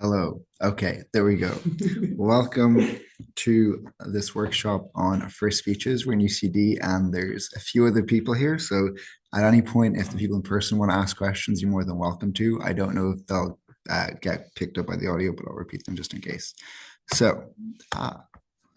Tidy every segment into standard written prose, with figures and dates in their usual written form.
Hello. Okay, there we go. Welcome to this workshop on first speeches. We're in UCD and there's a few other people here. So at any point, if the people in person want to ask questions, you're more than welcome to. I don't know if they'll get picked up by the audio, but I'll repeat them just in case. So, uh,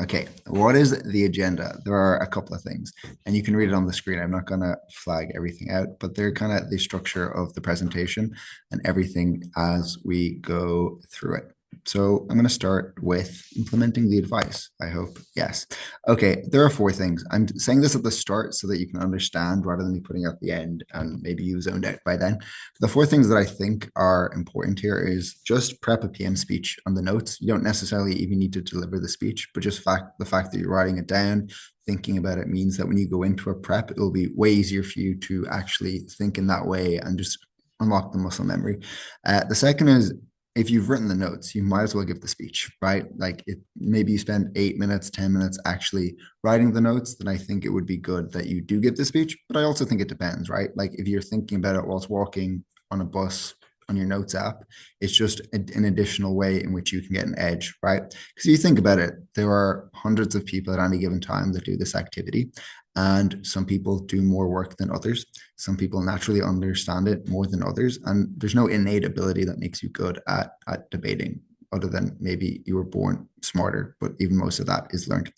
okay, what is the agenda? There are a couple of things, and you can read it on the screen. I'm not going to flag everything out, but they're kind of the structure of the presentation and everything as we go through it. So I'm going to start with implementing the advice. I hope. Yes. Okay. There are four things. I'm saying this at the start so that you can understand rather than me putting it at the end and maybe you zoned out by then. The four things that I think are important here is just prep a PM speech on the notes. You don't necessarily even need to deliver the speech, but just the fact that you're writing it down, thinking about it means that when you go into a prep, it will be way easier for you to actually think in that way and just unlock the muscle memory. The second is if you've written the notes, you might as well give the speech, right? Like maybe you spend 8 minutes, 10 minutes actually writing the notes, then I think it would be good that you do give the speech. But I also think it depends, right? Like if you're thinking about it whilst walking on a bus on your notes app, it's just an additional way in which you can get an edge, right? Because you think about it, there are hundreds of people at any given time that do this activity. And some people do more work than others. Some people naturally understand it more than others. And there's no innate ability that makes you good at debating, other than maybe you were born smarter, but even most of that is learned.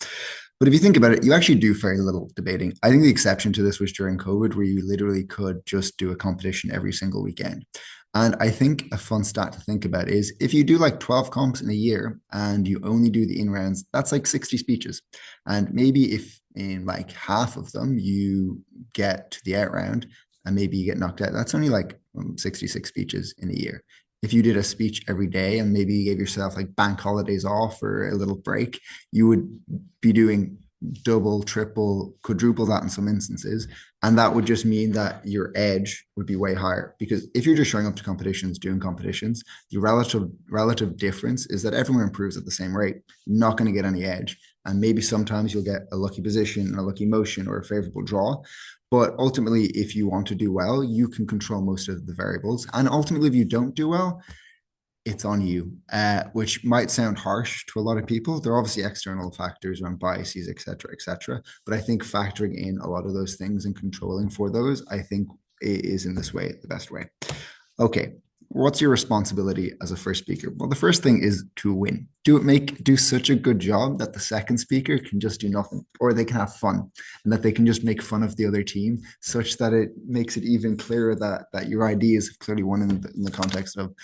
But if you think about it, you actually do very little debating. I think the exception to this was during COVID, where you literally could just do a competition every single weekend. And I think a fun stat to think about is if you do like 12 comps in a year and you only do the in rounds, that's like 60 speeches. And maybe if in like half of them you get to the out round and maybe you get knocked out, that's only like 66 speeches in a year. If you did a speech every day and maybe you gave yourself like bank holidays off or a little break, you would be doing double, triple, quadruple that in some instances. And that would just mean that your edge would be way higher. Because if you're just showing up to competitions, doing competitions, the relative difference is that everyone improves at the same rate. You're not going to get any edge. And maybe sometimes you'll get a lucky position and a lucky motion or a favorable draw. But ultimately, if you want to do well, you can control most of the variables. And ultimately, if you don't do well, it's on you, which might sound harsh to a lot of people. There are obviously external factors around biases, et cetera, et cetera. But I think factoring in a lot of those things and controlling for those, I think is in this way the best way. Okay, what's your responsibility as a first speaker? Well, the first thing is to win. Do such a good job that the second speaker can just do nothing, or they can have fun, and that they can just make fun of the other team, such that it makes it even clearer that your ideas have clearly won in the context of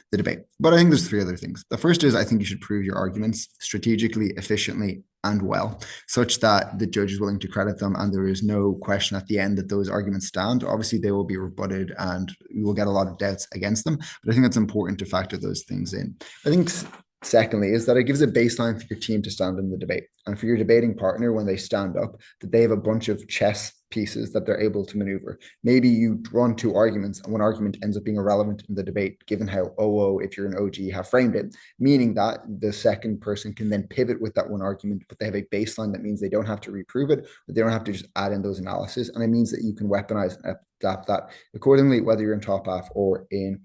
the debate. But I think there's three other things. The first is I think you should prove your arguments strategically, efficiently, and well, such that the judge is willing to credit them and there is no question at the end that those arguments stand. Obviously, they will be rebutted and you will get a lot of doubts against them. But I think it's important to factor those things in. I think secondly is that it gives a baseline for your team to stand in the debate and for your debating partner when they stand up that they have a bunch of chess pieces that they're able to maneuver. Maybe you run two arguments and one argument ends up being irrelevant in the debate given how if you're an OG have framed it, meaning that the second person can then pivot with that one argument, but they have a baseline that means they don't have to reprove it, but they don't have to just add in those analysis, and it means that you can weaponize and adapt that accordingly, whether you're in top half or in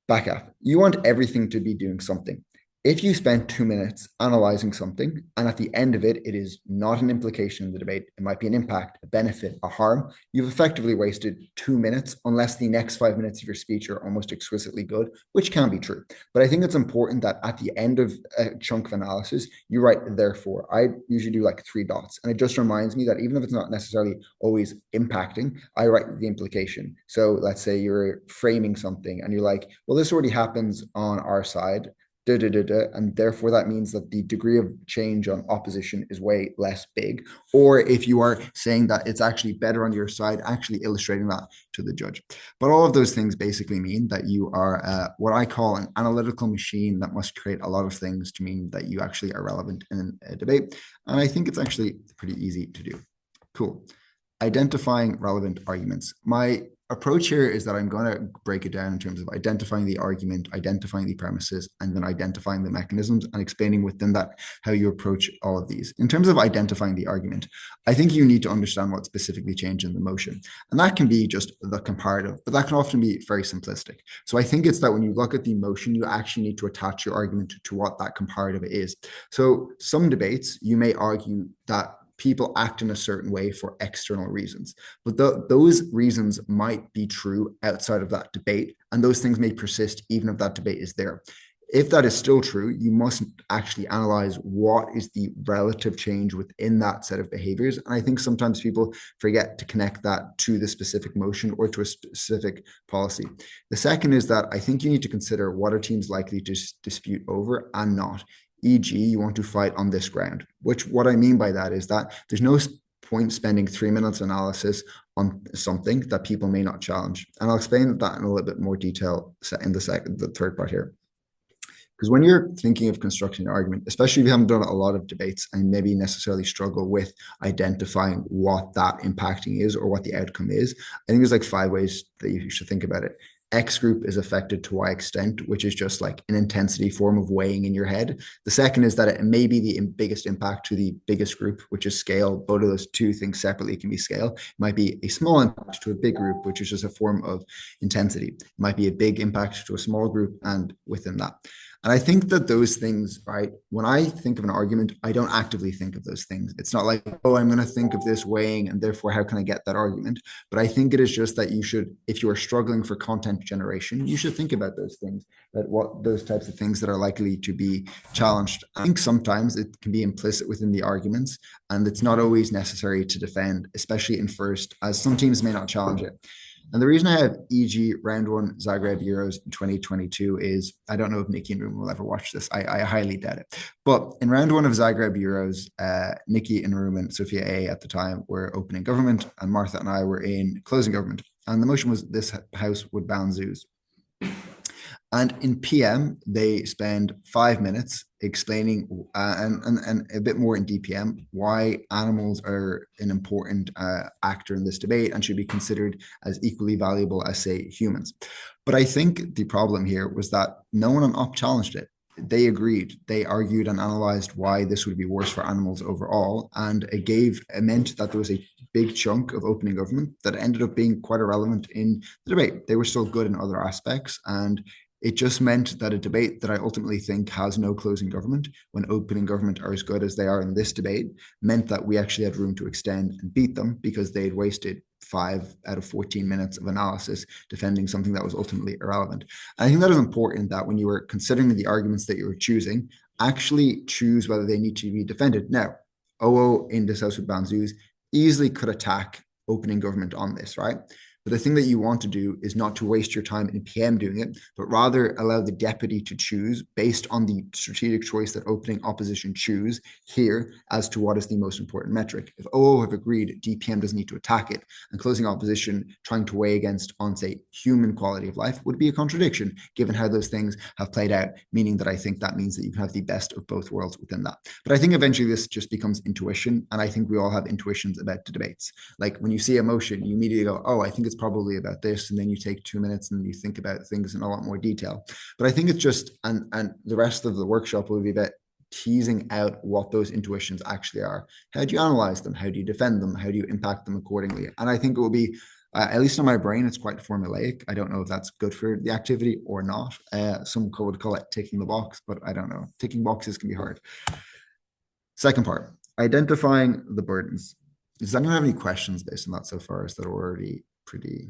back half. You want everything to be doing something. If you spend 2 minutes analyzing something and at the end of it, it is not an implication in the debate, it might be an impact, a benefit, a harm, you've effectively wasted 2 minutes unless the next 5 minutes of your speech are almost exquisitely good, which can be true. But I think it's important that at the end of a chunk of analysis, you write therefore. I usually do like 3 dots. And it just reminds me that even if it's not necessarily always impacting, I write the implication. So let's say you're framing something and you're like, well, this already happens on our side. And therefore that means that the degree of change on opposition is way less big. Or if you are saying that it's actually better on your side, actually illustrating that to the judge. But all of those things basically mean that you are what I call an analytical machine that must create a lot of things to mean that you actually are relevant in a debate. And I think it's actually pretty easy to do. Cool. Identifying relevant arguments. My approach here is that I'm going to break it down in terms of identifying the argument, identifying the premises, and then identifying the mechanisms and explaining within that how you approach all of these. In terms of identifying the argument, I think you need to understand what specifically changed in the motion. And that can be just the comparative, but that can often be very simplistic. So I think it's that when you look at the motion, you actually need to attach your argument to what that comparative is. So some debates, you may argue that people act in a certain way for external reasons. But those reasons might be true outside of that debate, and those things may persist even if that debate is there. If that is still true, you must actually analyze what is the relative change within that set of behaviors. And I think sometimes people forget to connect that to the specific motion or to a specific policy. The second is that I think you need to consider what are teams likely to dispute over and not. E.g., you want to fight on this ground, which what I mean by that is that there's no point spending 3 minutes analysis on something that people may not challenge. And I'll explain that in a little bit more detail in the third part here. Because when you're thinking of constructing an argument, especially if you haven't done a lot of debates and maybe necessarily struggle with identifying what that impacting is or what the outcome is, I think there's like 5 ways that you should think about it. X group is affected to Y extent, which is just like an intensity form of weighing in your head. The second is that it may be the biggest impact to the biggest group, which is scale. Both of those two things separately can be scale. It might be a small impact to a big group, which is just a form of intensity. It might be a big impact to a small group and within that. And I think that those things, right, when I think of an argument, I don't actively think of those things. It's not like, oh, I'm going to think of this weighing and therefore how can I get that argument? But I think it is just that you should, if you are struggling for content generation, you should think about those things, that what those types of things that are likely to be challenged. I think sometimes it can be implicit within the arguments and it's not always necessary to defend, especially in first, as some teams may not challenge it. And the reason I have e.g. round 1 Zagreb Euros 2022 is, I don't know if Nikki and Ruben will ever watch this. I highly doubt it. But in round 1 of Zagreb Euros, Nikki and Ruben, Sophia A at the time, were opening government and Martha and I were in closing government. And the motion was this house would ban zoos. And in PM, they spend 5 minutes explaining and a bit more in DPM why animals are an important actor in this debate and should be considered as equally valuable as, say, humans. But I think the problem here was that no one on OP challenged it. They agreed, they argued and analyzed why this would be worse for animals overall. And it meant that there was a big chunk of opening government that ended up being quite irrelevant in the debate. They were still good in other aspects. And it just meant that a debate that I ultimately think has no closing government, when opening government are as good as they are in this debate, meant that we actually had room to extend and beat them because they had wasted 5 out of 14 minutes of analysis defending something that was ultimately irrelevant. And I think that is important that when you were considering the arguments that you were choosing, actually choose whether they need to be defended. Now, OO in this House with ban zoos easily could attack opening government on this, right? But the thing that you want to do is not to waste your time in PM doing it, but rather allow the deputy to choose based on the strategic choice that opening opposition choose here as to what is the most important metric. If OO have agreed DPM doesn't need to attack it and closing opposition trying to weigh against on, say, human quality of life would be a contradiction given how those things have played out, meaning that I think that means that you can have the best of both worlds within that. But I think eventually this just becomes intuition. And I think we all have intuitions about the debates. Like when you see a motion, you immediately go, oh, I think it's probably about this, and then you take 2 minutes and you think about things in a lot more detail. But I think it's just, and the rest of the workshop will be about teasing out what those intuitions actually are. How do you analyze them? How do you defend them? How do you impact them accordingly? And I think it will be, at least in my brain, it's quite formulaic. I don't know if that's good for the activity or not. Some would call it ticking the box, but I don't know. Ticking boxes can be hard. Second part, identifying the burdens. Does anyone have any questions based on that so far? Is that already pretty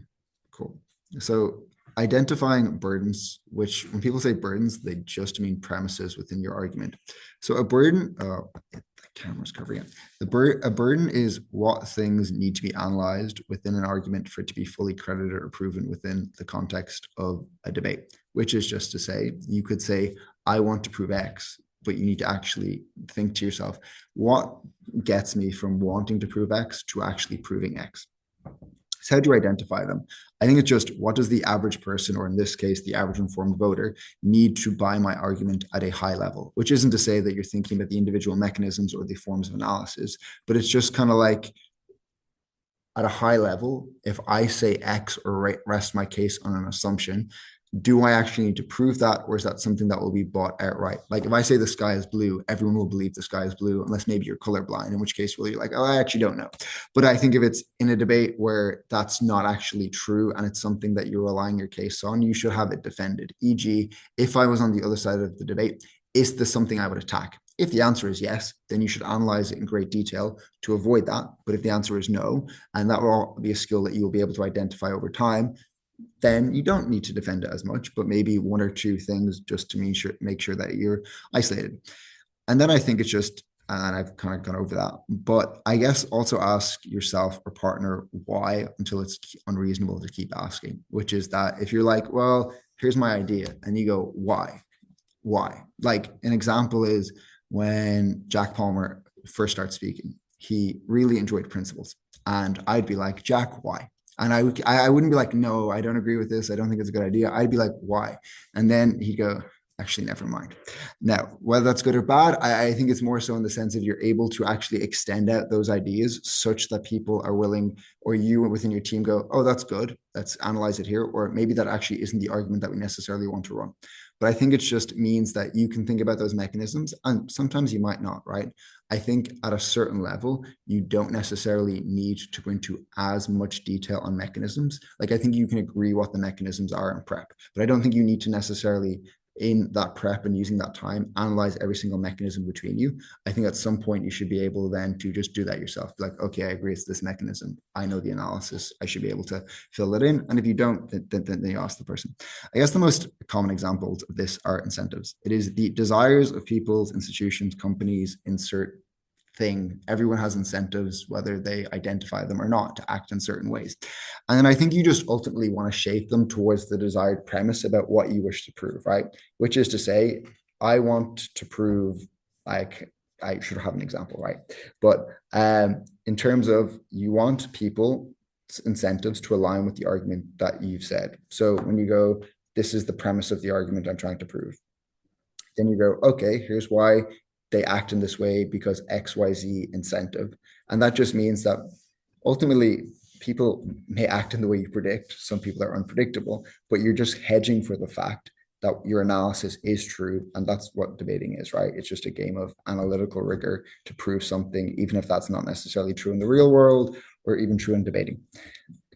cool? So identifying burdens, which when people say burdens, they just mean premises within your argument. So a burden, oh, the camera's covering it. A burden is what things need to be analyzed within an argument for it to be fully credited or proven within the context of a debate, which is just to say, you could say, I want to prove X, but you need to actually think to yourself, what gets me from wanting to prove X to actually proving X? So how do you identify them? I think it's just, what does the average person, or in this case, the average informed voter, need to buy my argument at a high level? Which isn't to say that you're thinking about the individual mechanisms or the forms of analysis, but it's just kind of like, at a high level, if I say X or rest my case on an assumption, do I actually need to prove that, or is that something that will be bought outright? Like if I say the sky is blue, everyone will believe the sky is blue, unless maybe you're colorblind, in which case you're like, oh, I actually don't know. But I think if it's in a debate where that's not actually true and it's something that you're relying your case on, you should have it defended. E.g., if I was on the other side of the debate, is this something I would attack? If the answer is yes, then you should analyze it in great detail to avoid that. But if the answer is no, and that will be a skill that you will be able to identify over time, then you don't need to defend it as much, but maybe one or two things just to make sure that you're isolated. And then I think it's just, and I've kind of gone over that, but I guess also ask yourself or partner why until it's unreasonable to keep asking, which is that if you're like, well, here's my idea, and you go, why? Why? Like an example is when Jack Palmer first started speaking, he really enjoyed principles. And I'd be like, Jack, why? And I wouldn't be like, no, I don't agree with this. I don't think it's a good idea. I'd be like, why? And then he'd go, actually, never mind. Now, whether that's good or bad, I think it's more so in the sense of you're able to actually extend out those ideas such that people are willing, or you within your team go, oh, that's good. Let's analyze it here. Or maybe that actually isn't the argument that we necessarily want to run. But I think it just means that you can think about those mechanisms, and sometimes you might not, right? I think at a certain level, you don't necessarily need to go into as much detail on mechanisms. Like I think you can agree what the mechanisms are in prep, but I don't think you need to necessarily in that prep and using that time, analyze every single mechanism between you. I think at some point you should be able then to just do that yourself. Like, okay, I agree, it's this mechanism. I know the analysis. I should be able to fill it in. And if you don't, then you ask the person. I guess the most common examples of this are incentives. It is the desires of people's institutions, companies, insert thing. Everyone has incentives, whether they identify them or not, to act in certain ways. And then I think you just ultimately want to shape them towards the desired premise about what you wish to prove, right? Which is to say, I want to prove, like, I should have an example, right? But in terms of you want people incentives to align with the argument that you've said. So when you go, this is the premise of the argument I'm trying to prove. Then you go, okay, here's why they act in this way because XYZ incentive. And that just means that ultimately people may act in the way you predict. Some people are unpredictable, but you're just hedging for the fact that your analysis is true. And that's what debating is, right? It's just a game of analytical rigor to prove something, even if that's not necessarily true in the real world or even true in debating.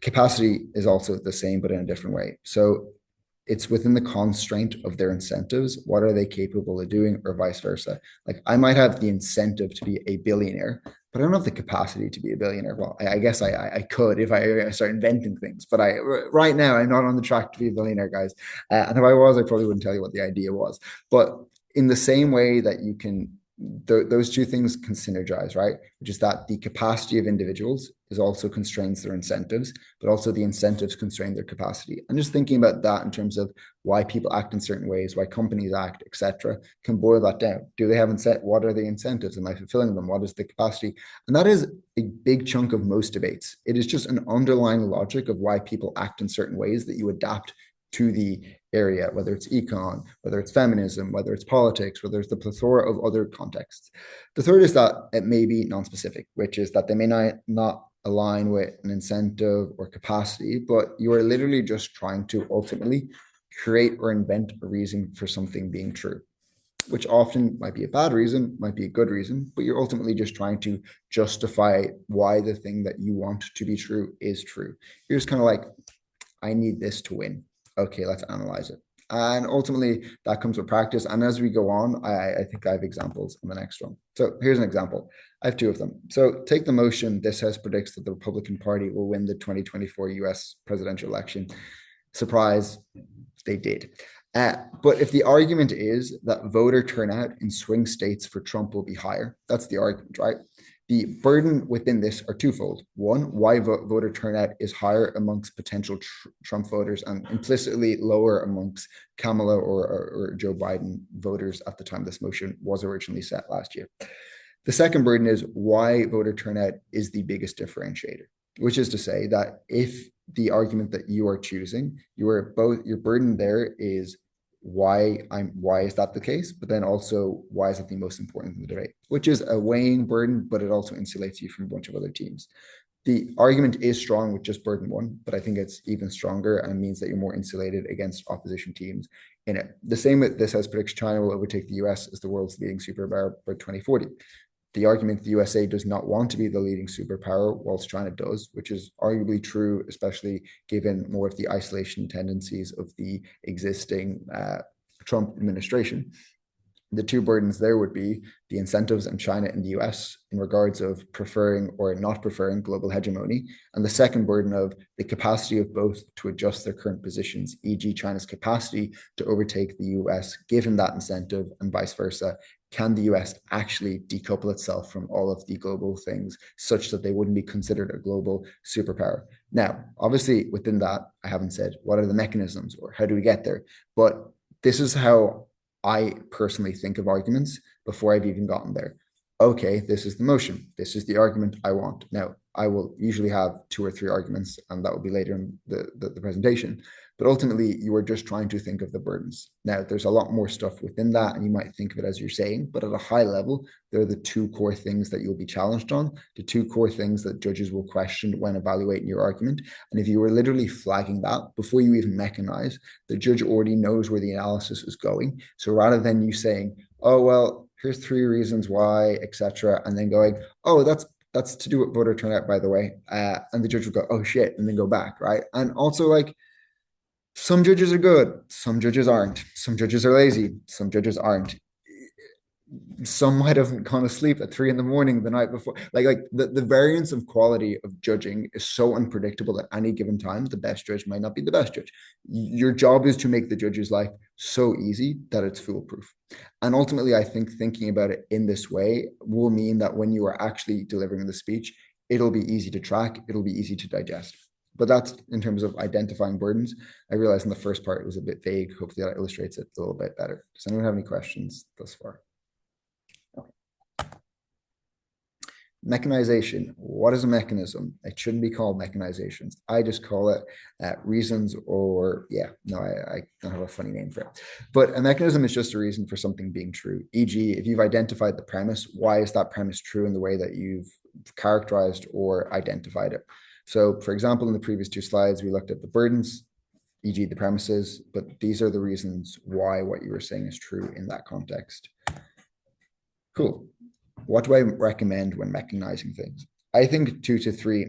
Capacity is also the same, but in a different way. So it's within the constraint of their incentives. What are they capable of doing, or vice versa? Like I might have the incentive to be a billionaire, but I don't have the capacity to be a billionaire. Well, I guess I could if I start inventing things, but right now I'm not on the track to be a billionaire, guys. And if I was, I probably wouldn't tell you what the idea was. But in the same way that you can those two things can synergize, right? Which is that the capacity of individuals is also constrains their incentives, but also the incentives constrain their capacity. And just thinking about that in terms of why people act in certain ways, why companies act, etc., can boil that down. Do they have what are the incentives? Am I fulfilling them? What is the capacity? And that is a big chunk of most debates. It is just an underlying logic of why people act in certain ways that you adapt to the area, whether it's econ, whether it's feminism, whether it's politics, whether it's the plethora of other contexts. The third is that it may be non-specific, which is that they may not align with an incentive or capacity, but you are literally just trying to ultimately create or invent a reason for something being true, which often might be a bad reason, might be a good reason, but you're ultimately just trying to justify why the thing that you want to be true is true. You're just kind of like, I need this to win. Okay, let's analyze it. And ultimately, that comes with practice. And as we go on, I think I have examples on the next one. So here's an example. I have two of them. So take the motion, this House predicts that the Republican Party will win the 2024 US presidential election. Surprise, they did. But if the argument is that voter turnout in swing states for Trump will be higher, that's the argument, right? The burden within this are twofold. One, why voter turnout is higher amongst potential Trump voters and implicitly lower amongst Kamala or Joe Biden voters at the time this motion was originally set last year. The second burden is why voter turnout is the biggest differentiator, which is to say that if the argument that you are choosing, your burden there is why is that the case, but then also why is that the most important in the debate, which is a weighing burden, but it also insulates you from a bunch of other teams. the argument is strong with just burden one, but I think it's even stronger and means that you're more insulated against opposition teams in it. The same with this House predicts China will overtake the US as the world's leading superpower by 2040. The argument the USA does not want to be the leading superpower, whilst China does, which is arguably true, especially given more of the isolation tendencies of the existing Trump administration. The two burdens there would be the incentives in China and the US in regards of preferring or not preferring global hegemony, and the second burden of the capacity of both to adjust their current positions, e.g. China's capacity to overtake the US given that incentive and vice versa. Can the US actually decouple itself from all of the global things such that they wouldn't be considered a global superpower? Now, obviously within that, I haven't said what are the mechanisms or how do we get there, but this is how I personally think of arguments before I've even gotten there. Okay, this is the motion. This is the argument I want. Now, I will usually have 2 or 3 arguments, and that will be later in the presentation. But ultimately, you are just trying to think of the burdens. Now, there's a lot more stuff within that, and you might think of it as you're saying, but at a high level, they're the 2 core things that you'll be challenged on, the 2 core things that judges will question when evaluating your argument. And if you were literally flagging that before you even mechanize, the judge already knows where the analysis is going. So rather than you saying, oh, well, here's 3 reasons why, etc., and then going, oh, that's to do with voter turnout, by the way. And the judge will go, oh shit, and then go back, right? And also, like, some judges are good, some judges aren't. Some judges are lazy, some judges aren't. Some might have gone to sleep at 3 a.m. the night before. Like the variance of quality of judging is so unpredictable at any given time. The best judge might not be the best judge. Your job is to make the judge's life so easy that it's foolproof. And ultimately, I think thinking about it in this way will mean that when you are actually delivering the speech, it'll be easy to track, it'll be easy to digest. But that's in terms of identifying burdens. I realized in the first part it was a bit vague. Hopefully that illustrates it a little bit better. Does anyone have any questions thus far? Mechanization. What is a mechanism? It shouldn't be called mechanizations. I just call it reasons, or I don't have a funny name for it. But a mechanism is just a reason for something being true. E.g., if you've identified the premise, why is that premise true in the way that you've characterized or identified it? So, for example, in the previous 2 slides, we looked at the burdens, e.g. the premises, but these are the reasons why what you were saying is true in that context. Cool. What do I recommend when mechanizing things? I think 2 to 3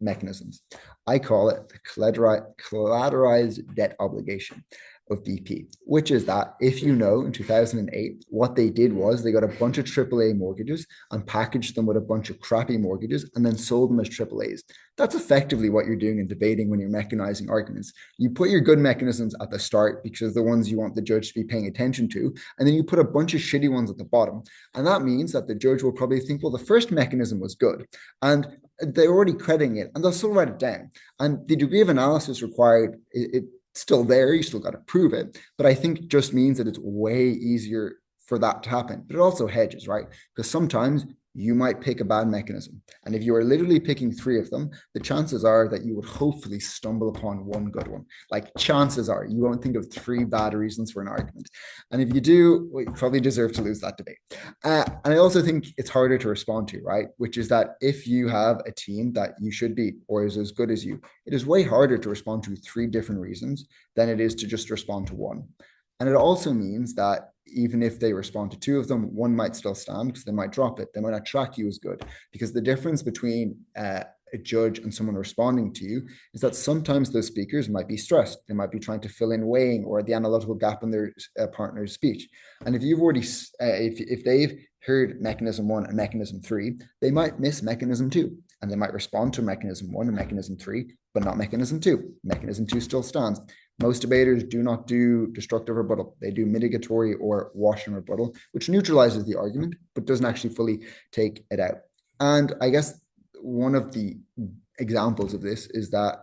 mechanisms. I call it the collateralized debt obligation of BP, which is that if you know in 2008, what they did was they got a bunch of AAA mortgages and packaged them with a bunch of crappy mortgages and then sold them as AAAs. That's effectively what you're doing in debating when you're mechanizing arguments. You put your good mechanisms at the start because they're the ones you want the judge to be paying attention to, and then you put a bunch of shitty ones at the bottom. And that means that the judge will probably think, well, the first mechanism was good, and they're already crediting it, and they'll still write it down. And the degree of analysis required, it's still there, you still got to prove it, but I think just means that it's way easier for that to happen. But it also hedges, right? Because sometimes you might pick a bad mechanism. And if you are literally picking 3 of them, the chances are that you would hopefully stumble upon one good one. Like, chances are you won't think of 3 bad reasons for an argument. And if you do, well, you probably deserve to lose that debate. And I also think it's harder to respond to, right? Which is that if you have a team that you should beat or is as good as you, it is way harder to respond to 3 different reasons than it is to just respond to one. And it also means that even if they respond to 2 of them, one might still stand because they might drop it. They might not track you as good, because the difference between a judge and someone responding to you is that sometimes those speakers might be stressed. They might be trying to fill in weighing or the analytical gap in their partner's speech. And if you've already, if they've heard mechanism 1 and mechanism 3, they might miss mechanism 2, and they might respond to mechanism 1 and mechanism 3, but not mechanism 2. Mechanism 2 still stands. Most debaters do not do destructive rebuttal. They do mitigatory or wash and rebuttal, which neutralizes the argument, but doesn't actually fully take it out. And I guess one of the examples of this is that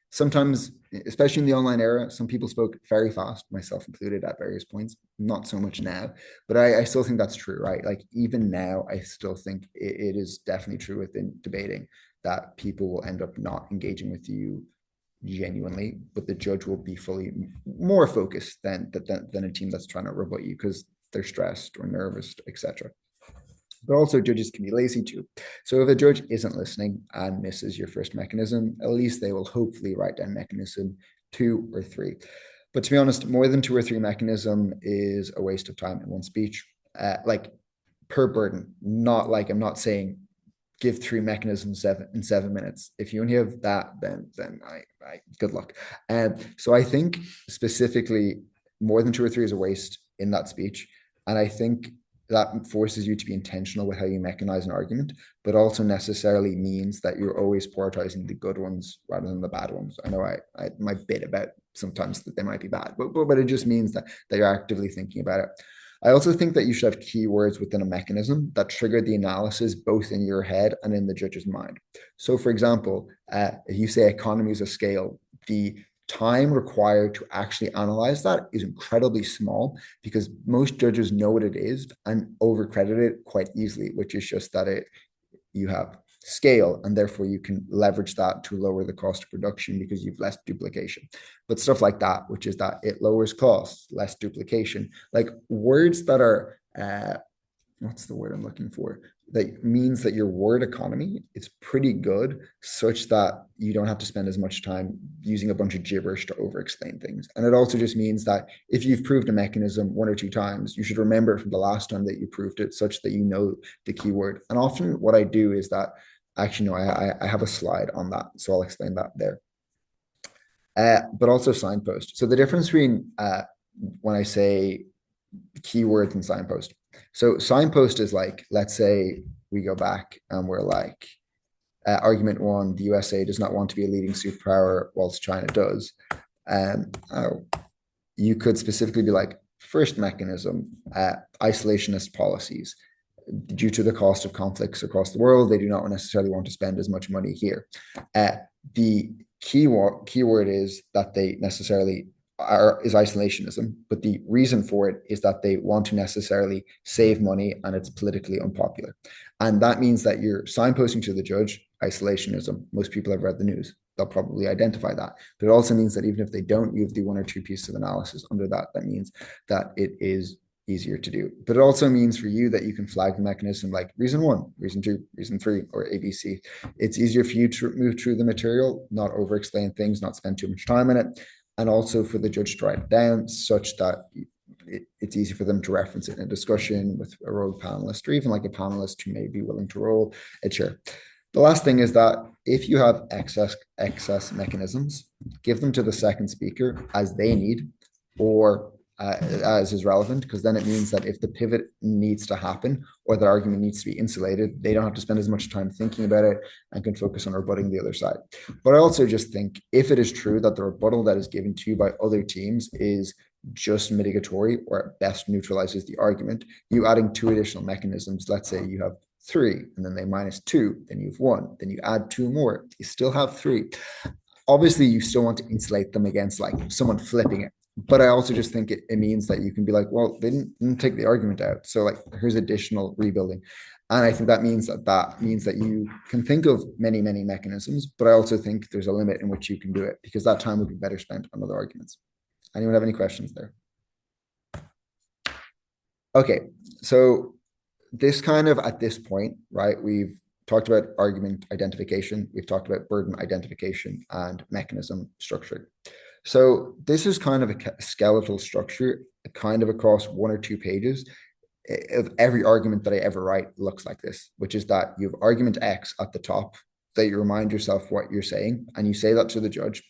sometimes, especially in the online era, some people spoke very fast, myself included at various points, not so much now, but I still think that's true, right? Like, even now, I still think it is definitely true within debating that people will end up not engaging with you genuinely, but the judge will be fully more focused than a team that's trying to rebut you because they're stressed or nervous, etc. But also judges can be lazy too. So if a judge isn't listening and misses your first mechanism, at least they will hopefully write down mechanism 2 or 3. But to be honest, more than 2 or 3 mechanism is a waste of time in one speech. Like per burden, not like I'm not saying give 3 mechanisms in 7 minutes. If you only have that, then I good luck. So I think specifically more than 2 or 3 is a waste in that speech. And I think that forces you to be intentional with how you mechanize an argument, but also necessarily means that you're always prioritizing the good ones rather than the bad ones. I know I might bit about sometimes that they might be bad, but it just means that you're actively thinking about it. I also think that you should have keywords within a mechanism that trigger the analysis both in your head and in the judge's mind. So, for example, if you say economies of scale, the time required to actually analyze that is incredibly small because most judges know what it is and overcredit it quite easily, which is just that you have scale and therefore you can leverage that to lower the cost of production because you've less duplication. But stuff like that, which is that it lowers costs, less duplication, like words that are what's the word I'm looking for? That means that your word economy is pretty good, such that you don't have to spend as much time using a bunch of gibberish to over-explain things. And it also just means that if you've proved a mechanism 1 or 2 times, you should remember it from the last time that you proved it, such that you know the keyword. And often what I do is that, actually, no, I have a slide on that, so I'll explain that there. But also signpost. So the difference between when I say keywords and signpost. So signpost is like, let's say we go back and we're like, argument 1, the USA does not want to be a leading superpower whilst China does. You could specifically be like, first mechanism, isolationist policies. Due to the cost of conflicts across the world, they do not necessarily want to spend as much money here. The keyword is that they necessarily is isolationism, but the reason for it is that they want to necessarily save money and it's politically unpopular. And that means that you're signposting to the judge isolationism. Most people have read the news. They'll probably identify that. But it also means that even if they don't, you have the 1 or 2 pieces of analysis under that. That means that it is easier to do. But it also means for you that you can flag the mechanism like reason 1, reason 2, reason 3, or ABC. It's easier for you to move through the material, not over explain things, not spend too much time in it. And also for the judge to write it down such that it's easy for them to reference it in a discussion with a rogue panelist or even like a panelist who may be willing to roll a chair. The last thing is that if you have excess mechanisms, give them to the second speaker as they need or as is relevant, because then it means that if the pivot needs to happen or the argument needs to be insulated, they don't have to spend as much time thinking about it and can focus on rebutting the other side. But I also just think if it is true that the rebuttal that is given to you by other teams is just mitigatory or at best neutralizes the argument, you adding 2 additional mechanisms, let's say you have 3 and then they -2, then you have 1, then you add 2 more, you still have 3. Obviously, you still want to insulate them against like someone flipping it. But I also just think it means that you can be like, well, they didn't take the argument out. So like, here's additional rebuilding. And I think that means that you can think of many, many mechanisms, but I also think there's a limit in which you can do it because that time would be better spent on other arguments. Anyone have any questions there? Okay, so this kind of at this point, right, we've talked about argument identification, we've talked about burden identification and mechanism structure. So this is kind of a skeletal structure, kind of across 1 or 2 pages of every argument that I ever write looks like this, which is that you have argument X at the top, that you remind yourself what you're saying, and you say that to the judge,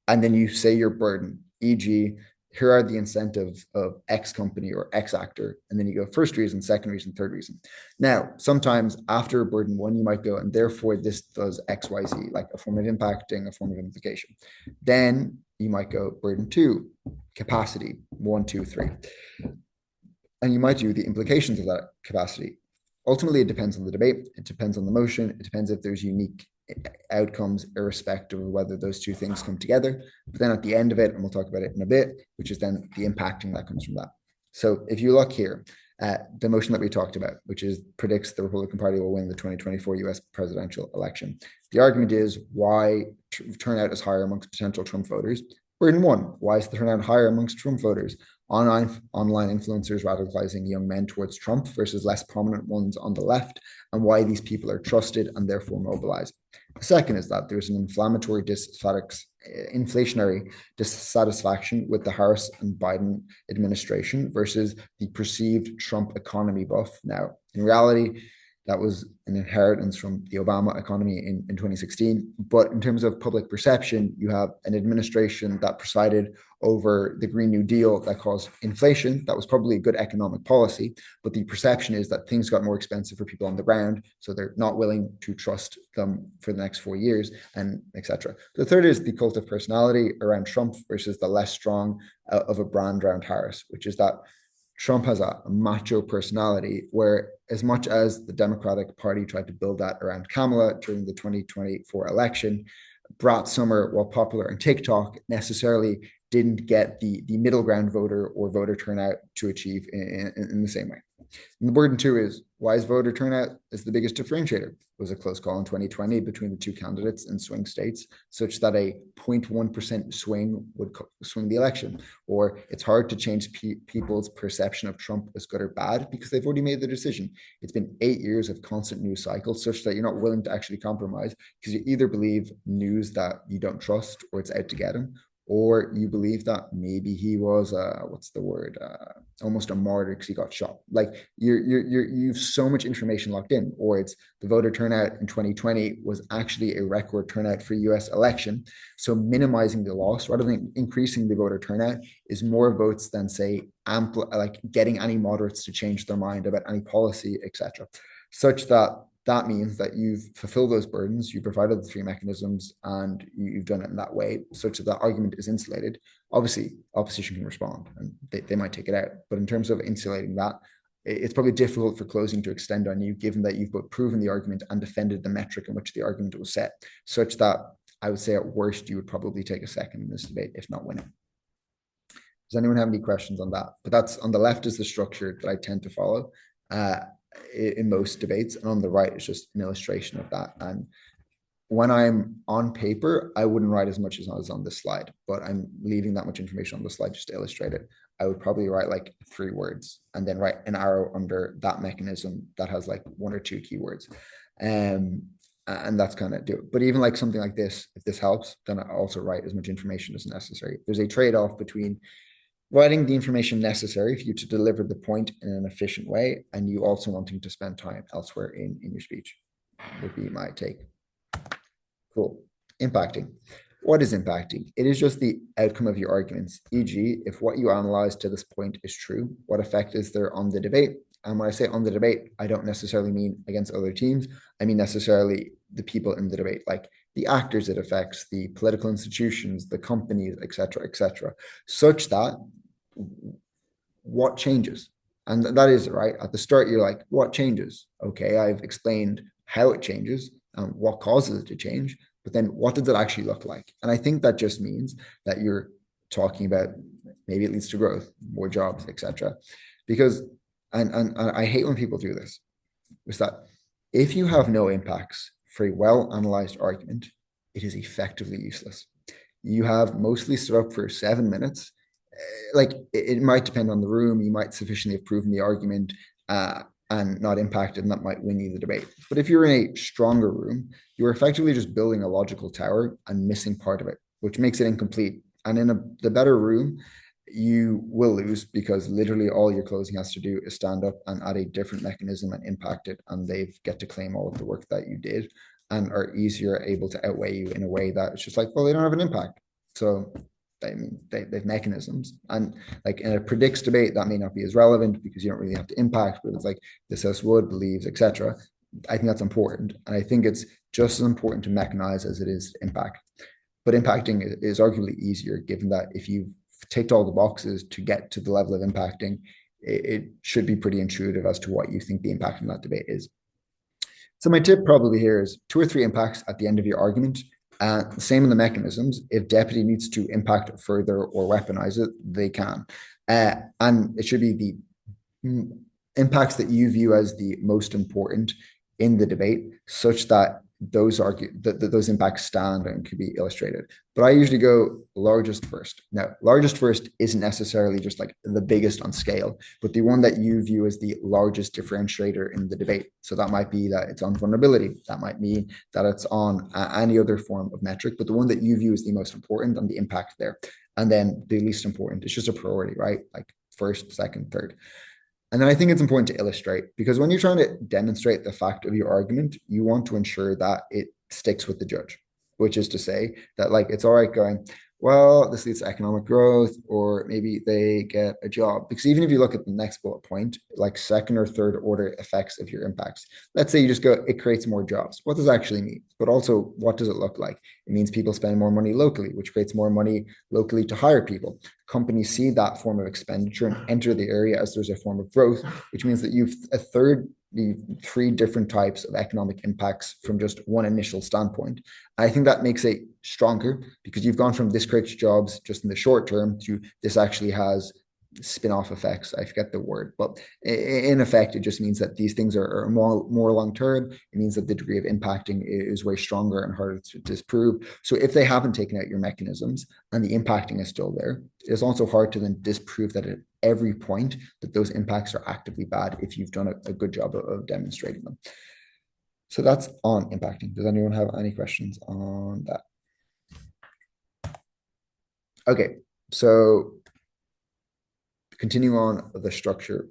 and then you say your burden, e.g., here are the incentives of X company or X actor, and then you go first reason, second reason, third reason. Now, sometimes after burden 1, you might go, and therefore this does X, Y, Z, like a form of impacting, a form of implication. Then you might go burden 2, capacity, 1, 2, 3. And you might do the implications of that capacity. Ultimately, it depends on the debate. It depends on the motion. It depends if there's unique outcomes, irrespective of whether those 2 things come together. But then at the end of it, and we'll talk about it in a bit, which is then the impacting that comes from that. So if you look here, the motion that we talked about, which is predicts the Republican Party will win the 2024 US presidential election. The argument is why turnout is higher amongst potential Trump voters. Burden 1, why is the turnout higher amongst Trump voters? online influencers radicalizing young men towards Trump versus less prominent ones on the left, and why these people are trusted and therefore mobilized. The second is that there's an inflationary dissatisfaction with the Harris and Biden administration versus the perceived Trump economy buff. Now, in reality, that was an inheritance from the Obama economy in 2016. But in terms of public perception, you have an administration that presided over the Green New Deal that caused inflation. That was probably a good economic policy, but the perception is that things got more expensive for people on the ground, so they're not willing to trust them for the next 4 years, and etc. The third is the cult of personality around Trump versus the less strong of a brand around Harris, which is that Trump has a macho personality where, as much as the Democratic Party tried to build that around Kamala during the 2024 election, Brat Summer, while popular on TikTok, necessarily didn't get the middle ground voter or voter turnout to achieve in the same way. And the burden two is, why is voter turnout is the biggest differentiator? It was a close call in 2020 between the two candidates in swing states, such that a 0.1% swing would swing the election. Or it's hard to change people's perception of Trump as good or bad because they've already made the decision. It's been 8 years of constant news cycles such that you're not willing to actually compromise because you either believe news that you don't trust or it's out to get him, or you believe that maybe he was almost a martyr because he got shot. Like you've so much information locked in. Or it's the voter turnout in 2020 was actually a record turnout for US election, so minimizing the loss rather than increasing the voter turnout is more votes than, say, getting any moderates to change their mind about any policy, etc. Such that means that you've fulfilled those burdens, you provided the three mechanisms, and you've done it in that way, such that argument is insulated. Obviously, opposition can respond, and they might take it out. But in terms of insulating that, it's probably difficult for closing to extend on you, given that you've both proven the argument and defended the metric in which the argument was set, such that I would say at worst, you would probably take a second in this debate, if not win it. Does anyone have any questions on that? But that's on the left is the structure that I tend to follow. In most debates, and on the right is just an illustration of that. And when I'm on paper, I wouldn't write as much as I was on this slide, but I'm leaving that much information on the slide just to illustrate it. I would probably write like 3 words and then write an arrow under that mechanism that has like 1 or 2 keywords. And that's kind of do it. But even like something like this, if this helps, then I also write as much information as necessary. There's a trade-off between writing the information necessary for you to deliver the point in an efficient way, and you also wanting to spend time elsewhere in your speech, would be my take. Cool. Impacting. What is impacting? It is just the outcome of your arguments, e.g., if what you analyze to this point is true, what effect is there on the debate? And when I say on the debate, I don't necessarily mean against other teams. I mean necessarily the people in the debate, like the actors it affects, the political institutions, the companies, etc., such that what changes? And that is right. At the start, you're like, what changes? Okay, I've explained how it changes and what causes it to change, but then what does it actually look like? And I think that just means that you're talking about maybe it leads to growth, more jobs, etc. Because, and I hate when people do this, is that if you have no impacts for a well-analyzed argument, it is effectively useless. You have mostly stood up for 7 minutes. Like it might depend on the room. You might sufficiently have proven the argument and not impacted, and that might win you the debate. But if you're in a stronger room, you're effectively just building a logical tower and missing part of it, which makes it incomplete. And in the better room, you will lose because literally all your closing has to do is stand up and add a different mechanism and impact it, and they get to claim all of the work that you did and are easier able to outweigh you in a way that it's just like, well, they don't have an impact. So they've mechanisms, and like in a predicts debate that may not be as relevant because you don't really have to impact, but it's like this house would, believes, etc. I think that's important, and I think it's just as important to mechanize as it is to impact. But impacting is arguably easier, given that if you've ticked all the boxes to get to the level of impacting, it should be pretty intuitive as to what you think the impact in that debate is. So my tip probably here is 2 or 3 impacts at the end of your argument. Same in the mechanisms. If deputy needs to impact it further or weaponize it, they can. And it should be the impacts that you view as the most important in the debate, such that those impacts stand and can be illustrated. But I usually go largest first. Now, largest first isn't necessarily just like the biggest on scale, but the one that you view as the largest differentiator in the debate. So that might be that it's on vulnerability. That might mean that it's on any other form of metric, but the one that you view as the most important and the impact there. And then the least important, it's just a priority, right? Like first, second, third. And then I think it's important to illustrate, because when you're trying to demonstrate the fact of your argument, you want to ensure that it sticks with the judge, which is to say that like it's all right going, well, this leads to economic growth, or maybe they get a job. Because even if you look at the next bullet point, like second or third order effects of your impacts, let's say you just go, it creates more jobs. What does that actually mean? But also, what does it look like? It means people spend more money locally, which creates more money locally to hire people. Companies see that form of expenditure and enter the area as there's a form of growth, which means that you've the three different types of economic impacts from just one initial standpoint. I think that makes it stronger, because you've gone from this creates jobs just in the short term to this actually has spin-off effects. I forget the word, but in effect, it just means that these things are more long-term. It means that the degree of impacting is way stronger and harder to disprove. So if they haven't taken out your mechanisms and the impacting is still there, it's also hard to then disprove that at every point that those impacts are actively bad if you've done a good job of demonstrating them. So that's on impacting. Does anyone have any questions on that? Okay, so continuing on the structure,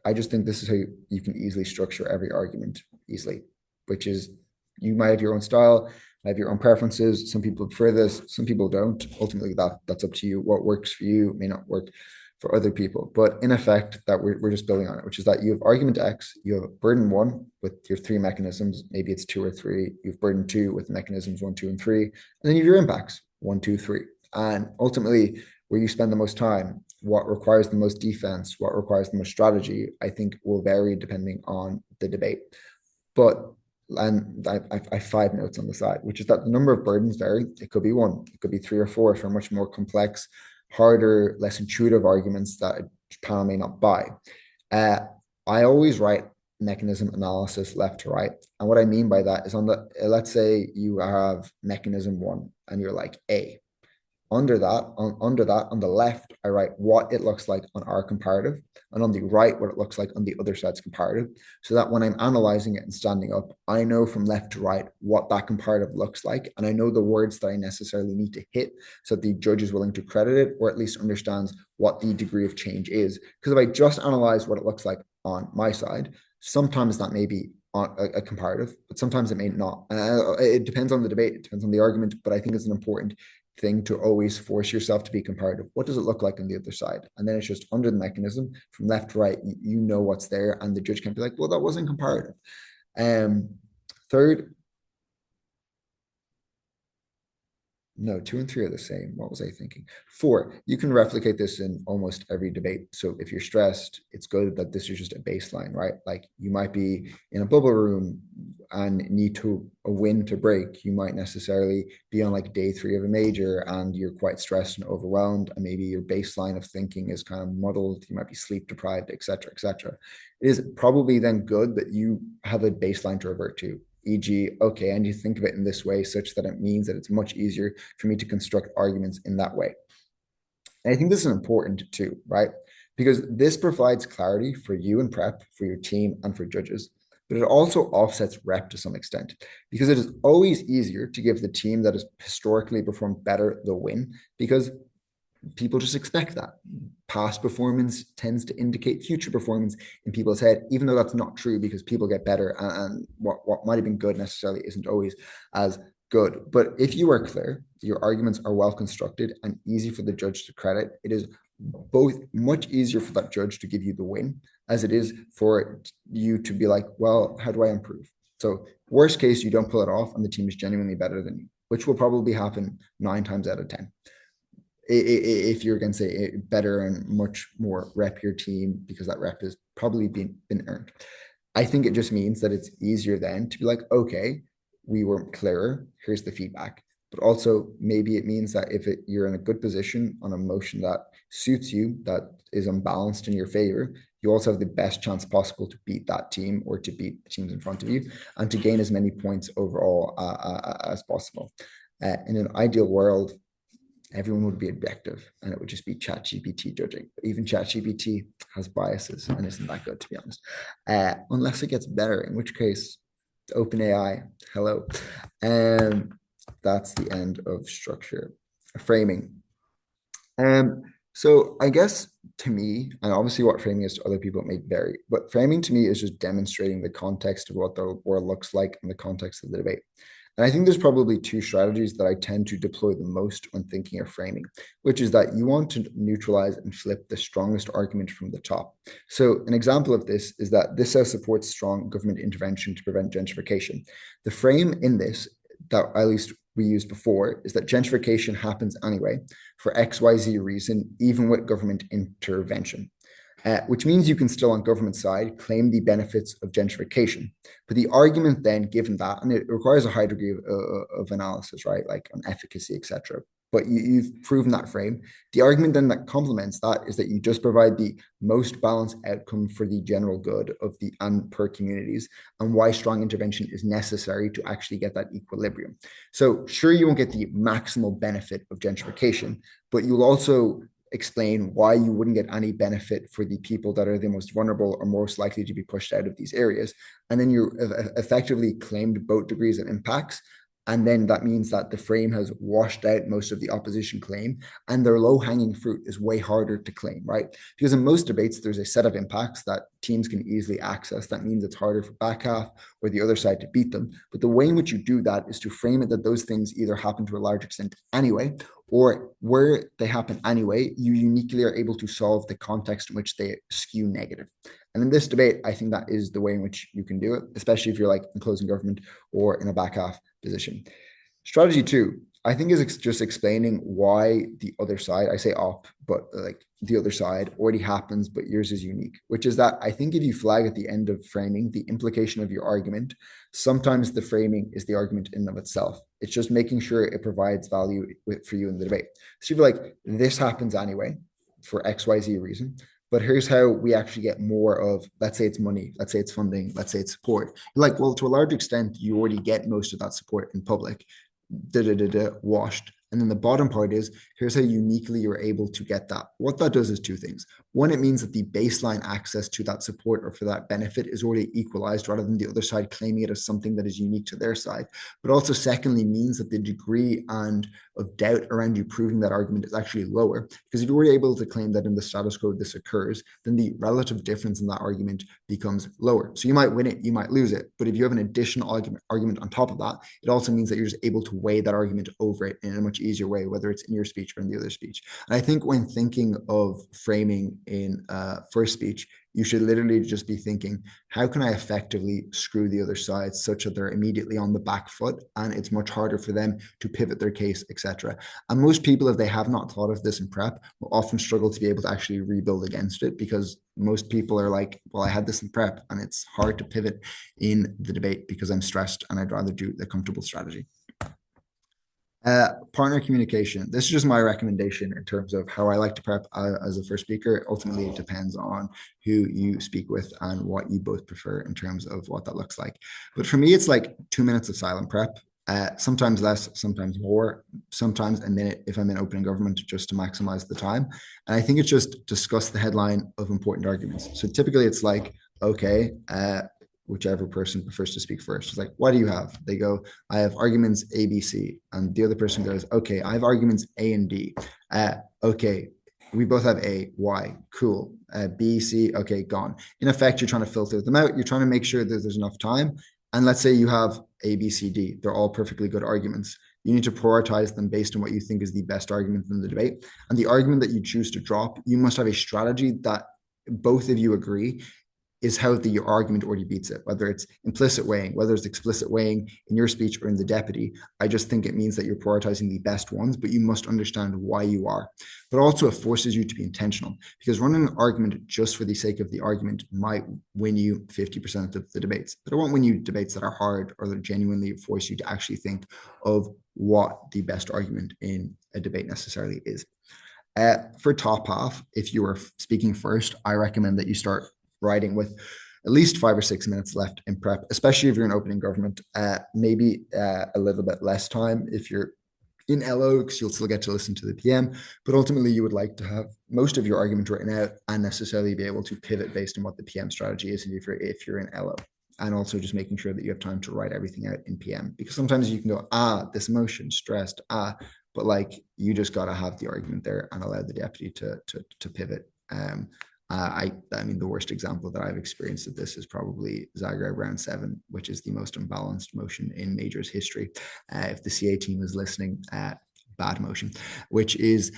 I just think this is how you can easily structure every argument easily, which is you might have your own style, have your own preferences. Some people prefer this, some people don't. Ultimately, that's up to you. What works for you may not work for other people. But in effect, that we're just building on it, which is that you have argument X, you have burden one with your three mechanisms, maybe it's two or three, you have burden two with mechanisms one, two, and three, and then you have your impacts, one, two, three. And ultimately, where you spend the most time, what requires the most defense, what requires the most strategy, I think will vary depending on the debate. But and I have 5 notes on the side, which is that the number of burdens vary. It could be one, it could be 3 or 4 for much more complex, harder, less intuitive arguments that a panel may not buy. I always write mechanism analysis left to right. And what I mean by that is on the, let's say you have mechanism one and you're like A. Under that, on the left, I write what it looks like on our comparative, and on the right, what it looks like on the other side's comparative, so that when I'm analyzing it and standing up, I know from left to right what that comparative looks like, and I know the words that I necessarily need to hit so that the judge is willing to credit it, or at least understands what the degree of change is. Because if I just analyze what it looks like on my side, sometimes that may be on a comparative, but sometimes it may not. And it depends on the debate, it depends on the argument, but I think it's an important thing to always force yourself to be comparative. What does it look like on the other side? And then it's just under the mechanism from left to right, you know what's there, and the judge can be like, well, that wasn't comparative. Third, no, 2 and 3 are the same. What was I thinking? 4, you can replicate this in almost every debate. So if you're stressed, it's good that this is just a baseline, right? Like you might be in a bubble room and need to a win to break. You might necessarily be on like day 3 of a major and you're quite stressed and overwhelmed, and maybe your baseline of thinking is kind of muddled. You might be sleep deprived, etc., etc. It is probably then good that you have a baseline to revert to, e.g., okay, and you think of it in this way such that it means that it's much easier for me to construct arguments in that way. And I think this is important too, right? Because this provides clarity for you in prep, for your team, and for judges. But it also offsets rep to some extent, because it is always easier to give the team that has historically performed better the win, because people just expect that. Past performance tends to indicate future performance in people's head, even though that's not true, because people get better, and what might have been good necessarily isn't always as good. But if you are clear, your arguments are well constructed and easy for the judge to credit, it is both much easier for that judge to give you the win as it is for you to be like, well, how do I improve? So worst case, you don't pull it off and the team is genuinely better than you, which will probably happen 9 times out of 10. If you're going to say better and much more rep your team, because that rep has probably been earned. I think it just means that it's easier then to be like, okay, we weren't clearer, here's the feedback. But also maybe it means that if you're in a good position on a motion that suits you, that is unbalanced in your favor, you also have the best chance possible to beat that team or to beat the teams in front of you and to gain as many points overall as possible. In an ideal world, everyone would be objective and it would just be ChatGPT judging. But even ChatGPT has biases and isn't that good, to be honest. Unless it gets better, in which case, OpenAI, hello. That's the end of structure. Framing. So I guess to me, and obviously what framing is to other people, it may vary, but framing to me is just demonstrating the context of what the world looks like in the context of the debate. And I think there's probably two strategies that I tend to deploy the most when thinking of framing, which is that you want to neutralize and flip the strongest argument from the top. So an example of this is that this house supports strong government intervention to prevent gentrification. The frame in this, that at least we used before, is that gentrification happens anyway for XYZ reason, even with government intervention. Which means you can still, on government side, claim the benefits of gentrification. But the argument then, given that, and it requires a high degree of analysis, right, like on efficacy, etc. But you've proven that frame. The argument then that complements that is that you just provide the most balanced outcome for the general good of the and per communities, and why strong intervention is necessary to actually get that equilibrium. So sure, you won't get the maximal benefit of gentrification, but you'll also explain why you wouldn't get any benefit for the people that are the most vulnerable or most likely to be pushed out of these areas. And then you effectively claimed both degrees of impacts. And then that means that the frame has washed out most of the opposition claim, and their low-hanging fruit is way harder to claim, right? Because in most debates, there's a set of impacts that teams can easily access. That means it's harder for back half or the other side to beat them. But the way in which you do that is to frame it that those things either happen to a large extent anyway, or where they happen anyway, you uniquely are able to solve the context in which they skew negative. And in this debate, I think that is the way in which you can do it, especially if you're like in closing government or in a back half position. Strategy two, I think, is just explaining why the other side, I say op, but like the other side already happens, but yours is unique, which is that I think if you flag at the end of framing the implication of your argument, sometimes the framing is the argument in and of itself. It's just making sure it provides value for you in the debate. So you're like, this happens anyway for XYZ reason. But here's how we actually get more of, let's say it's money, let's say it's funding, let's say it's support. You're like, well, to a large extent, you already get most of that support in public, washed. And then the bottom part is, here's how uniquely you're able to get that. What that does is two things. One, it means that the baseline access to that support or for that benefit is already equalized rather than the other side claiming it as something that is unique to their side. But also secondly, means that the degree and of doubt around you proving that argument is actually lower. Because if you were able to claim that in the status quo this occurs, then the relative difference in that argument becomes lower. So you might win it, you might lose it. But if you have an additional argument on top of that, it also means that you're just able to weigh that argument over it in a much easier way, whether it's in your speech or in the other speech. And I think when thinking of framing in first speech, you should literally just be thinking, how can I effectively screw the other side such that they're immediately on the back foot and it's much harder for them to pivot their case, etc. And most people, if they have not thought of this in prep, will often struggle to be able to actually rebuild against it, because most people are like, well, I had this in prep and it's hard to pivot in the debate because I'm stressed and I'd rather do the comfortable strategy. Partner communication. This is just my recommendation in terms of how I like to prep as a first speaker. Ultimately, it depends on who you speak with and what you both prefer in terms of what that looks like. But for me, it's like 2 minutes of silent prep. Sometimes less, sometimes more, sometimes a minute if I'm in opening government, just to maximize the time. And I think it's just discuss the headline of important arguments. So typically it's like, okay, whichever person prefers to speak first. It's like, what do you have? They go, I have arguments A, B, C. And the other person goes, okay, I have arguments A and D. Okay, we both have A, Y, cool. B, C, okay, gone. In effect, you're trying to filter them out. You're trying to make sure that there's enough time. And let's say you have A, B, C, D. They're all perfectly good arguments. You need to prioritize them based on what you think is the best argument in the debate. And the argument that you choose to drop, you must have a strategy that both of you agree is how the argument already beats it, whether it's implicit weighing, whether it's explicit weighing in your speech or in the deputy. I just think it means that you're prioritizing the best ones, but you must understand why you are. But also it forces you to be intentional, because running an argument just for the sake of the argument might win you 50% of the debates, but it won't win you debates that are hard or that genuinely force you to actually think of what the best argument in a debate necessarily is. For top half, if you are speaking first, I recommend that you start writing with at least 5 or 6 minutes left in prep, especially if you're an opening government. Maybe a little bit less time if you're in LO, because you'll still get to listen to the PM, but ultimately you would like to have most of your argument written out and necessarily be able to pivot based on what the PM strategy is if you're in LO. And also just making sure that you have time to write everything out in PM, because sometimes you can go, this emotion, stressed, but like you just got to have the argument there and allow the deputy to pivot. I mean, the worst example that I've experienced of this is probably Zagreb round 7, which is the most unbalanced motion in majors history. If the CA team is listening, bad motion, which is,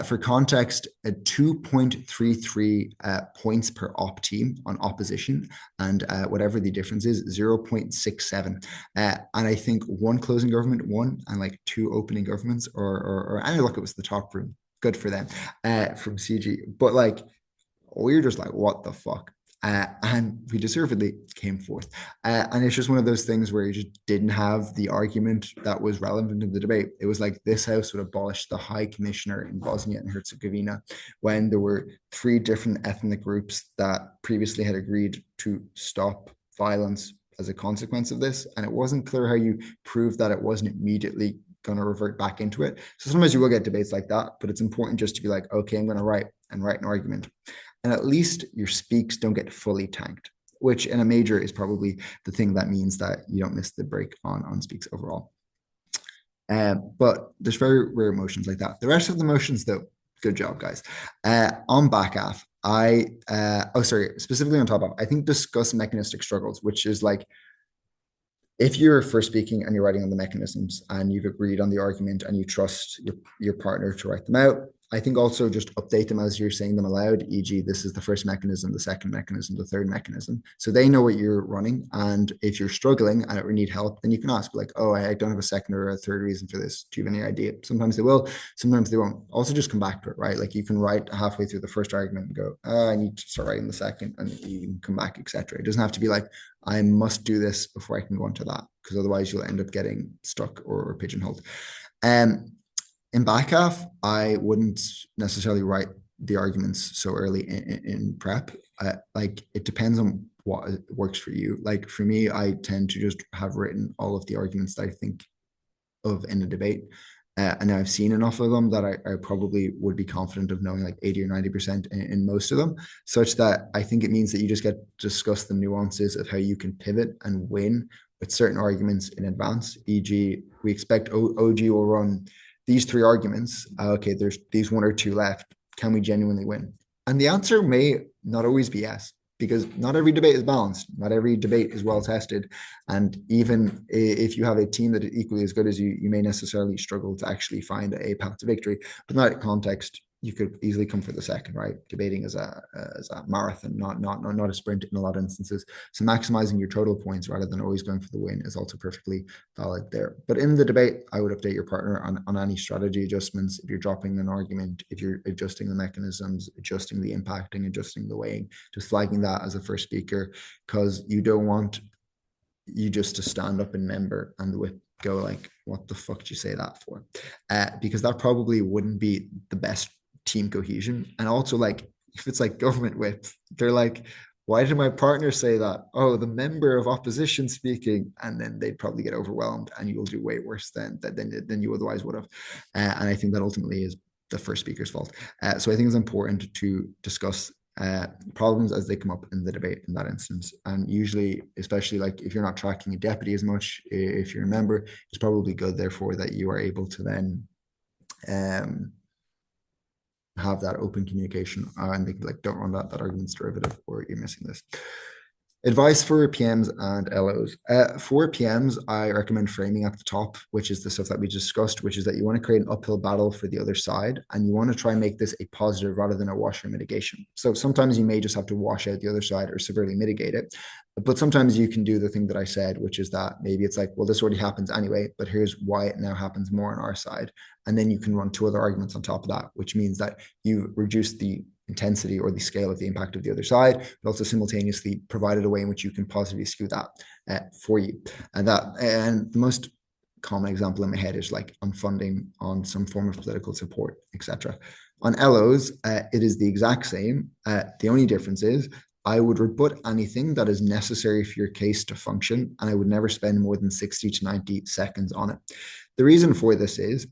for context, a 2.33 points per op team on opposition, and whatever the difference is, 0.67. And I think one closing government won, and like 2 opening governments, or I look, it was the top room. Good for them from CG. But like, we're just like, what the fuck? And we deservedly came fourth. And it's just one of those things where you just didn't have the argument that was relevant in the debate. It was like this house would abolish the High Commissioner in Bosnia and Herzegovina when there were 3 different ethnic groups that previously had agreed to stop violence as a consequence of this. And it wasn't clear how you prove that it wasn't immediately going to revert back into it. So sometimes you will get debates like that, but it's important just to be like, okay, I'm going to write an argument. And at least your speaks don't get fully tanked, which in a major is probably the thing that means that you don't miss the break on speaks overall. But there's very rare motions like that. The rest of the motions, though, good job, guys. On back half, specifically on top half, I think discuss mechanistic struggles, which is like, if you're first speaking and you're writing on the mechanisms and you've agreed on the argument and you trust your partner to write them out, I think also just update them as you're saying them aloud, e.g., this is the first mechanism, the second mechanism, the third mechanism. So they know what you're running. And if you're struggling and or need help, then you can ask, like, oh, I don't have a second or a third reason for this. Do you have any idea? Sometimes they will, sometimes they won't. Also just come back to it, right? Like you can write halfway through the first argument and go, I need to start writing the second, and you can come back, etc. It doesn't have to be like, I must do this before I can go on to that, because otherwise you'll end up getting stuck or pigeonholed. In back half, I wouldn't necessarily write the arguments so early in prep. Like it depends on what works for you. Like for me, I tend to just have written all of the arguments that I think of in a debate. And I've seen enough of them that I probably would be confident of knowing like 80 or 90% in most of them, such that I think it means that you just get to discuss the nuances of how you can pivot and win with certain arguments in advance. E.g., we expect OG will run these 3 arguments. Okay, there's these 1 or 2 left. Can we genuinely win? And the answer may not always be yes, because not every debate is balanced. Not every debate is well tested. And even if you have a team that is equally as good as you, you may necessarily struggle to actually find a path to victory. But in that context, you could easily come for the second, right? Debating is a marathon, not a sprint in a lot of instances. So maximizing your total points rather than always going for the win is also perfectly valid there. But in the debate, I would update your partner on any strategy adjustments. If you're dropping an argument, if you're adjusting the mechanisms, adjusting the impacting, adjusting the weighing, just flagging that as a first speaker, because you don't want you just to stand up and member and the whip go like, what the fuck did you say that for? Because that probably wouldn't be the best team cohesion. And also, like, if it's like government whip, they're like, why did my partner say that? Oh, the member of opposition speaking, and then they'd probably get overwhelmed, and you'll do way worse than you otherwise would have. And I think that ultimately is the first speaker's fault. So I think it's important to discuss problems as they come up in the debate in that instance. And usually, especially like if you're not tracking a deputy as much, if you're a member, it's probably good, therefore, that you are able to then have that open communication and they like, don't run that argument's derivative or you're missing this. Advice for PMs and LOs. For PMs, I recommend framing at the top, which is the stuff that we discussed, which is that you want to create an uphill battle for the other side, and you want to try and make this a positive rather than a wash or mitigation. So sometimes you may just have to wash out the other side or severely mitigate it. But sometimes you can do the thing that I said, which is that maybe it's like, well, this already happens anyway, but here's why it now happens more on our side. And then you can run 2 other arguments on top of that, which means that you reduce the intensity or the scale of the impact of the other side, but also simultaneously provided a way in which you can positively skew that for you. And the most common example in my head is like on funding, on some form of political support, etc. On LOs, it is the exact same. The only difference is I would rebut anything that is necessary for your case to function, and I would never spend more than 60 to 90 seconds on it. The reason for this is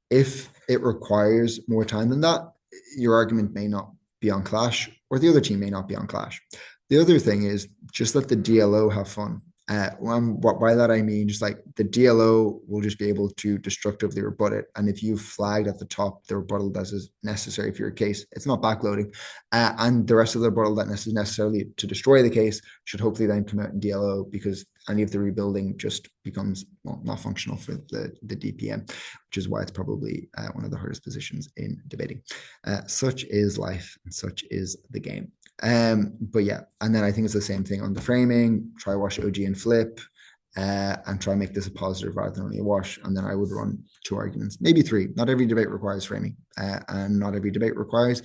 if it requires more time than that, your argument may not be on clash, or the other team may not be on clash. The other thing is just let the DLO have fun. By that I mean just like the DLO will just be able to destructively rebut it, and if you flagged at the top the rebuttal that is necessary for your case, it's not backloading, and the rest of the rebuttal that is necessarily to destroy the case should hopefully then come out in DLO, because any of the rebuilding just becomes not functional for the DPM, which is why it's probably one of the hardest positions in debating. Such is life, and such is the game. But yeah, and then I think it's the same thing on the framing. Try wash OG and flip, and try make this a positive rather than only a wash. And then I would run 2 arguments, maybe 3. Not every debate requires framing, and not every debate requires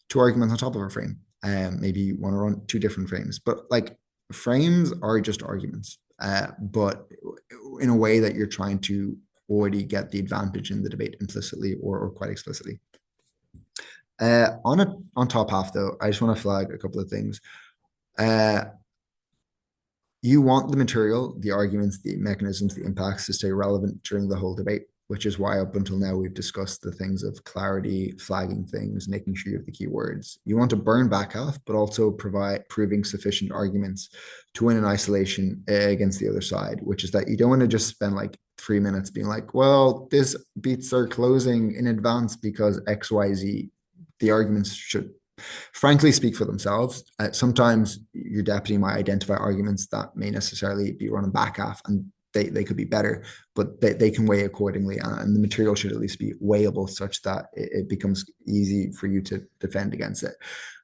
2 arguments on top of a frame. Maybe you want to run 2 different frames, but like frames are just arguments, but in a way that you're trying to already get the advantage in the debate implicitly or quite explicitly. On top half though, I just want to flag a couple of things. You want the material, the arguments, the mechanisms, the impacts to stay relevant during the whole debate, which is why up until now we've discussed the things of clarity, flagging things, making sure you have the keywords. You want to burn back half, but also proving sufficient arguments to win in isolation against the other side, which is that you don't want to just spend like 3 minutes being like, well, this beats our closing in advance because XYZ. The arguments should frankly speak for themselves. Sometimes your deputy might identify arguments that may necessarily be running back half, and they could be better, but they can weigh accordingly, and the material should at least be weighable such that it becomes easy for you to defend against it.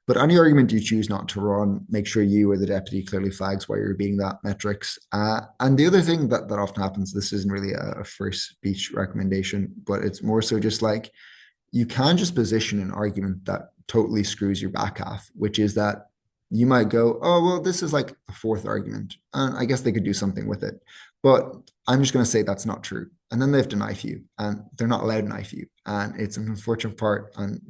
But any argument you choose not to run, make sure you or the deputy clearly flags why you're beating that metrics. And the other thing that often happens, this isn't really a first speech recommendation, but it's more so just like, you can just position an argument that totally screws your back half, which is that you might go, oh, well, this is like a 4th argument, and I guess they could do something with it. But I'm just going to say that's not true. And then they have to knife you, and they're not allowed to knife you. And it's an unfortunate part, and,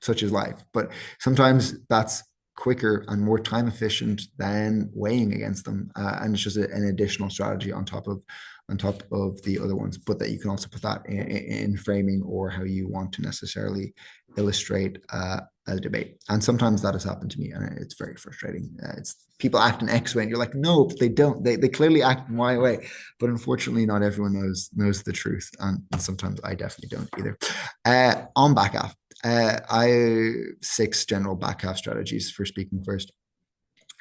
such is life. But sometimes that's quicker and more time efficient than weighing against them. And it's just an additional strategy on top of the other ones, but that you can also put that in framing or how you want to necessarily illustrate a debate. And sometimes that has happened to me, and it's very frustrating. It's people act in X way, and you're like, no, they don't. They clearly act in Y way, but unfortunately, not everyone knows the truth, and sometimes I definitely don't either. On back half, I have 6 general back half strategies for speaking first.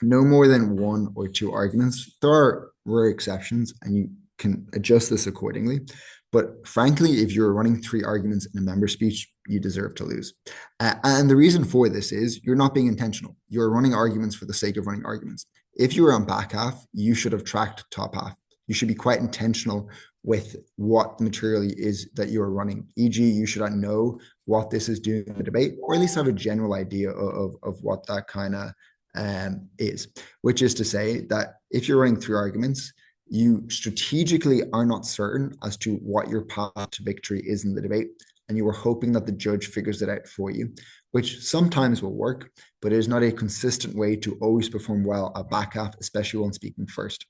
No more than 1 or 2 arguments. There are rare exceptions, and you can adjust this accordingly. But frankly, if you're running 3 arguments in a member speech, you deserve to lose. And the reason for this is you're not being intentional. You're running arguments for the sake of running arguments. If you were on back half, you should have tracked top half. You should be quite intentional with what the material is that you're running. E.g., you should know what this is doing in the debate, or at least have a general idea of what that kind of is. Which is to say that if you're running 3 arguments, you strategically are not certain as to what your path to victory is in the debate, and you are hoping that the judge figures it out for you, which sometimes will work, but it is not a consistent way to always perform well at back half, especially when speaking first.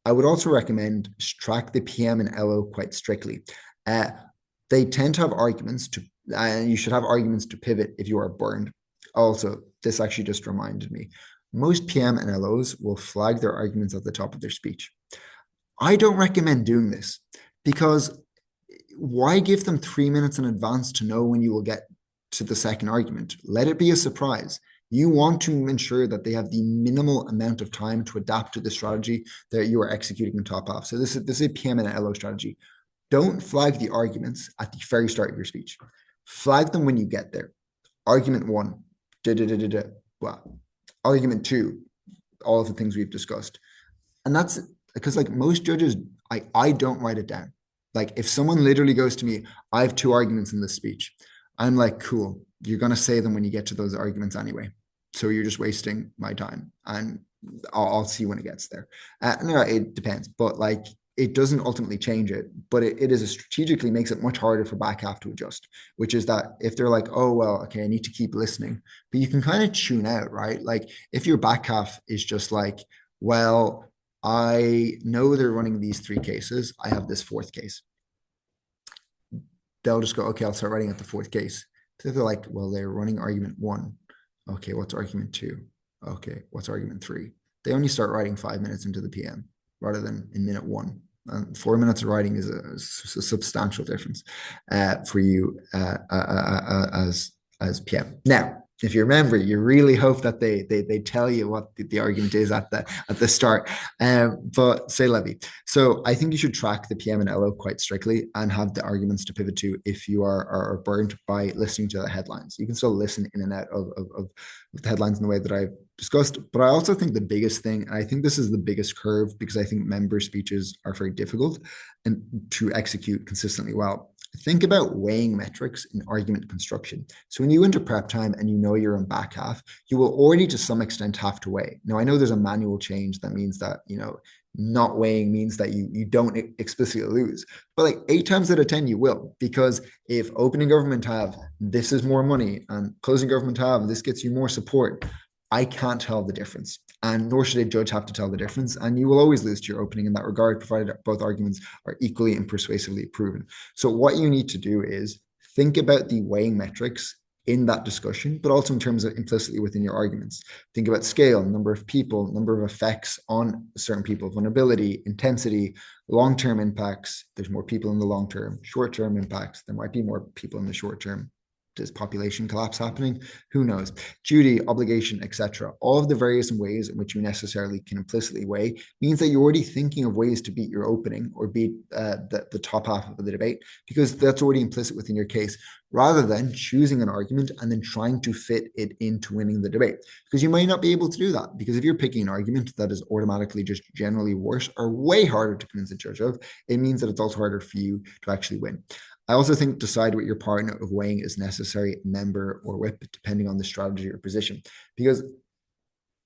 I would also recommend track the PM and LO quite strictly. They tend to have arguments and you should have arguments to pivot if you are burned. Also, this actually just reminded me, most PM and LOs will flag their arguments at the top of their speech. I don't recommend doing this, because why give them 3 minutes in advance to know when you will get to the second argument? Let it be a surprise. You want to ensure that they have the minimal amount of time to adapt to the strategy that you are executing in top half. So this is a PM and LO strategy. Don't flag the arguments at the very start of your speech. Flag them when you get there. Argument 1, well, argument 2, all of the things we've discussed. And that's because like most judges, I don't write it down. Like if someone literally goes to me, I have 2 arguments in this speech, I'm like, cool, you're going to say them when you get to those arguments anyway. So you're just wasting my time, and I'll see when it gets there. No, it depends. But like it doesn't ultimately change it, but it is a strategically makes it much harder for back half to adjust, which is that if they're like, oh, well, okay, I need to keep listening, but you can kind of tune out, right? Like if your back half is just like, well, I know they're running these three cases, I have this fourth case. They'll just go, okay, I'll start writing out the fourth case. So they're like, well, they're running argument one. Okay, what's argument two? Okay, what's argument three? They only start writing 5 minutes into the PM rather than in minute one. 4 minutes of writing is a substantial difference for you as PM. Now, if you remember, you really hope that they tell you what the argument is at the start. But say Levy. So I think you should track the PM and LO quite strictly and have the arguments to pivot to if you are burnt by listening to the headlines. You can still listen in and out of the headlines in the way that I've discussed. But I also think the biggest thing, and I think this is the biggest curve because I think member speeches are very difficult and to execute consistently well. Think about weighing metrics in argument construction. So when you enter prep time and you know you're in back half, you will already to some extent have to weigh. Now I know there's a manual change that means that, not weighing means that you don't explicitly lose, but like 8 times out of 10 you will, because if opening government have this is more money and closing government have this gets you more support, I can't tell the difference, and nor should a judge have to tell the difference, and you will always lose to your opening in that regard, provided both arguments are equally and persuasively proven. So what you need to do is think about the weighing metrics in that discussion, but also in terms of implicitly within your arguments. Think about scale, number of people, number of effects on certain people, vulnerability, intensity, long-term impacts. There's more people in the long term, short-term impacts. There might be more people in the short term. Is population collapse happening? Who knows? Duty, obligation, etc. All of the various ways in which you necessarily can implicitly weigh means that you're already thinking of ways to beat your opening or beat the top half of the debate, because that's already implicit within your case, rather than choosing an argument and then trying to fit it into winning the debate. Because you might not be able to do that, because if you're picking an argument that is automatically just generally worse or way harder to convince a judge of, it means that it's also harder for you to actually win. I also think decide what your partner of weighing is necessary, member or whip, depending on the strategy or position. Because,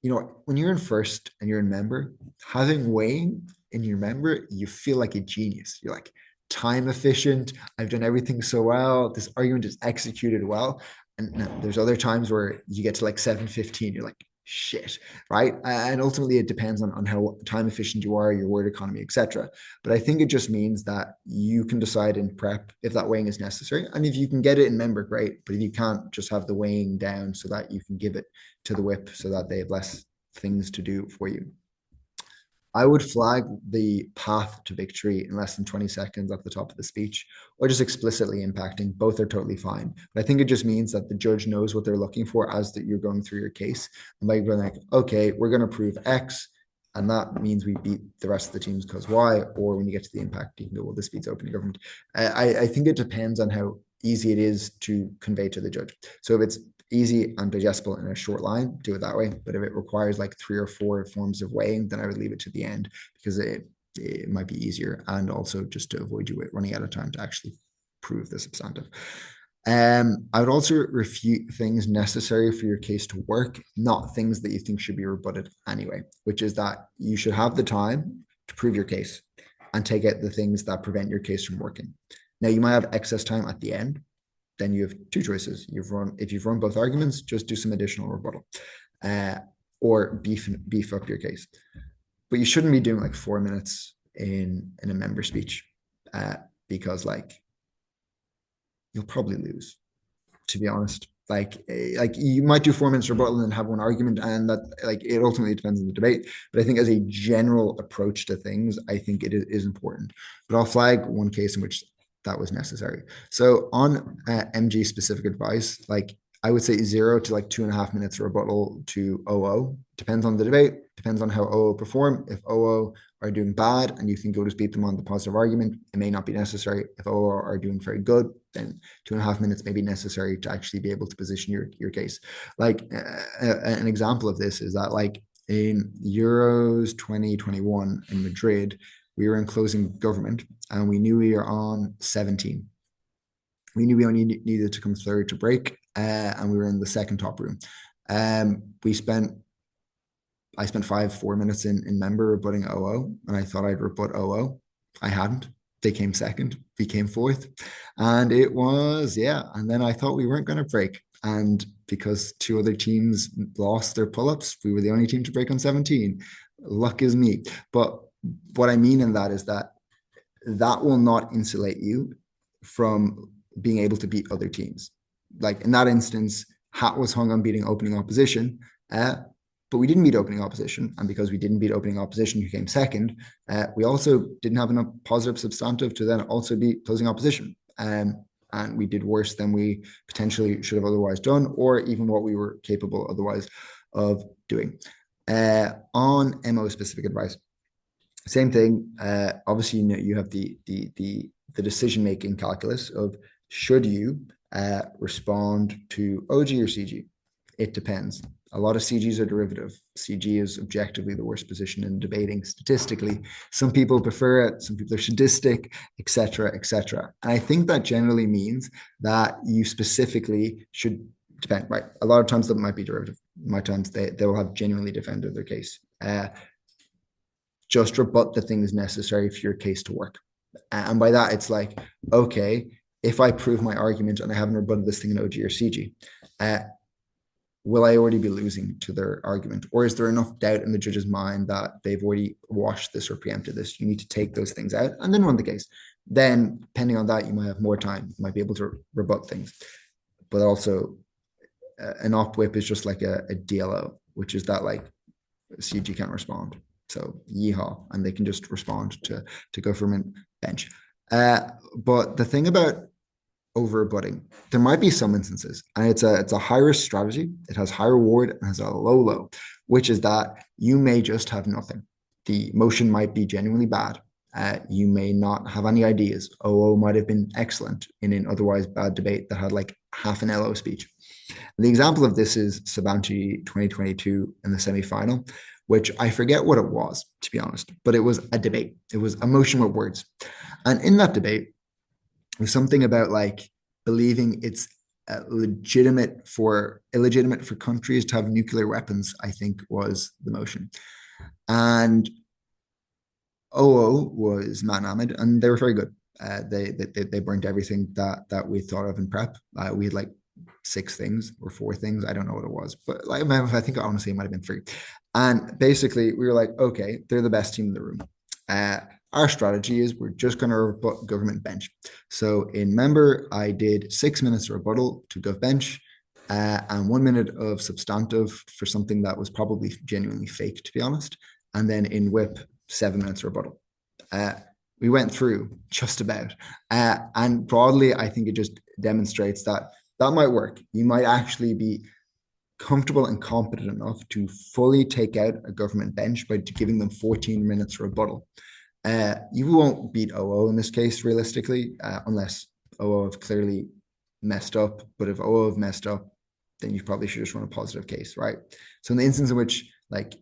when you're in first and you're in member, having weighing in your member, you feel like a genius. You're like, time efficient. I've done everything so well. This argument is executed well. And there's other times where you get to like 7:15. You're like, shit, right? And ultimately it depends on how time efficient you are, your word economy, etc. But I think it just means that you can decide in prep if that weighing is necessary. And if you can get it in member, great. But if you can't, just have the weighing down so that you can give it to the whip so that they have less things to do for you. I would flag the path to victory in less than 20 seconds at the top of the speech, or just explicitly impacting. Both are totally fine. But I think it just means that the judge knows what they're looking for as that you're going through your case. And by being like, okay, we're going to prove X, and that means we beat the rest of the teams because Y, or when you get to the impact, you can go, well, this beats opening government. I think it depends on how easy it is to convey to the judge. So if it's easy and digestible in a short line, do it that way. But if it requires like 3 or 4 forms of weighing, then I would leave it to the end, because it might be easier, and also just to avoid you running out of time to actually prove the substantive. I would also refute things necessary for your case to work, not things that you think should be rebutted anyway, which is that you should have the time to prove your case and take out the things that prevent your case from working. Now, you might have excess time at the end. Then you have 2 choices. If you've run both arguments, just do some additional rebuttal, or beef up your case. But you shouldn't be doing like 4 minutes in a member speech, because like you'll probably lose, to be honest. Like you might do 4 minutes rebuttal and have one argument, and that like it ultimately depends on the debate. But I think as a general approach to things, I think it is important. But I'll flag one case in which that was necessary. So on MG specific advice, like I would say 0 to like 2.5 minutes rebuttal to OO. Depends on the debate, depends on how OO perform. If OO are doing bad and you think you'll just beat them on the positive argument, it may not be necessary. If OO are doing very good, then 2.5 minutes may be necessary to actually be able to position your case. Like an example of this is that like in Euros 2021 in Madrid, we were in closing government and we knew we were on 17. We knew we only needed to come third to break, and we were in the second top room. I spent 4 minutes in member rebutting OO, and I thought I'd rebut OO. I hadn't. They came second, we came fourth. And it was, yeah. And then I thought we weren't going to break. And because two other teams lost their pull-ups, we were the only team to break on 17. Luck is me. But what I mean in that is that will not insulate you from being able to beat other teams. Like in that instance, hat was hung on beating opening opposition, but we didn't beat opening opposition. And because we didn't beat opening opposition, who came second, we also didn't have enough positive substantive to then also beat closing opposition. And we did worse than we potentially should have otherwise done, or even what we were capable otherwise of doing. On MO specific advice, same thing. Obviously, you have the decision making calculus of should you respond to OG or CG. It depends. A lot of CGs are derivative. CG is objectively the worst position in debating statistically. Some people prefer it. Some people are sadistic, etc., etc. And I think that generally means that you specifically should depend. Right. A lot of times that might be derivative. My times they will have genuinely defended their case. Just rebut the things necessary for your case to work. And by that, it's like, okay, if I prove my argument and I haven't rebutted this thing in OG or CG, will I already be losing to their argument? Or is there enough doubt in the judge's mind that they've already washed this or preempted this? You need to take those things out and then run the case. Then, depending on that, you might have more time. You might be able to rebut things. But also, an op whip is just like a DLO, which is that like CG can't respond. So yeehaw, and they can just respond to government bench. But the thing about overbutting, there might be some instances, and it's a high risk strategy. It has high reward and has a low, which is that you may just have nothing. The motion might be genuinely bad. You may not have any ideas. OO might have been excellent in an otherwise bad debate that had like half an LO speech. And the example of this is Sabanci 2022 in the semi-final, which I forget what it was, to be honest, but it was a debate. It was a motion with words. And in that debate, it was something about like believing it's illegitimate for countries to have nuclear weapons, I think was the motion. And OO was Matt Ahmed, and they were very good. They burnt everything that we thought of in prep. We had like 6 things or 4 things. I don't know what it was, but like I think honestly it might have been 3. And basically we were like, okay, they're the best team in the room. Our strategy is we're just going to rebut government bench. So in member, I did 6 minutes of rebuttal to gov bench and 1 minute of substantive for something that was probably genuinely fake, to be honest. And then in whip, 7 minutes of rebuttal. We went through just about. And broadly, I think it just demonstrates that might work. You might actually be comfortable and competent enough to fully take out a government bench by giving them 14 minutes rebuttal. You won't beat OO in this case, realistically, unless OO have clearly messed up. But if OO have messed up, then you probably should just run a positive case, right? So in the instance in which like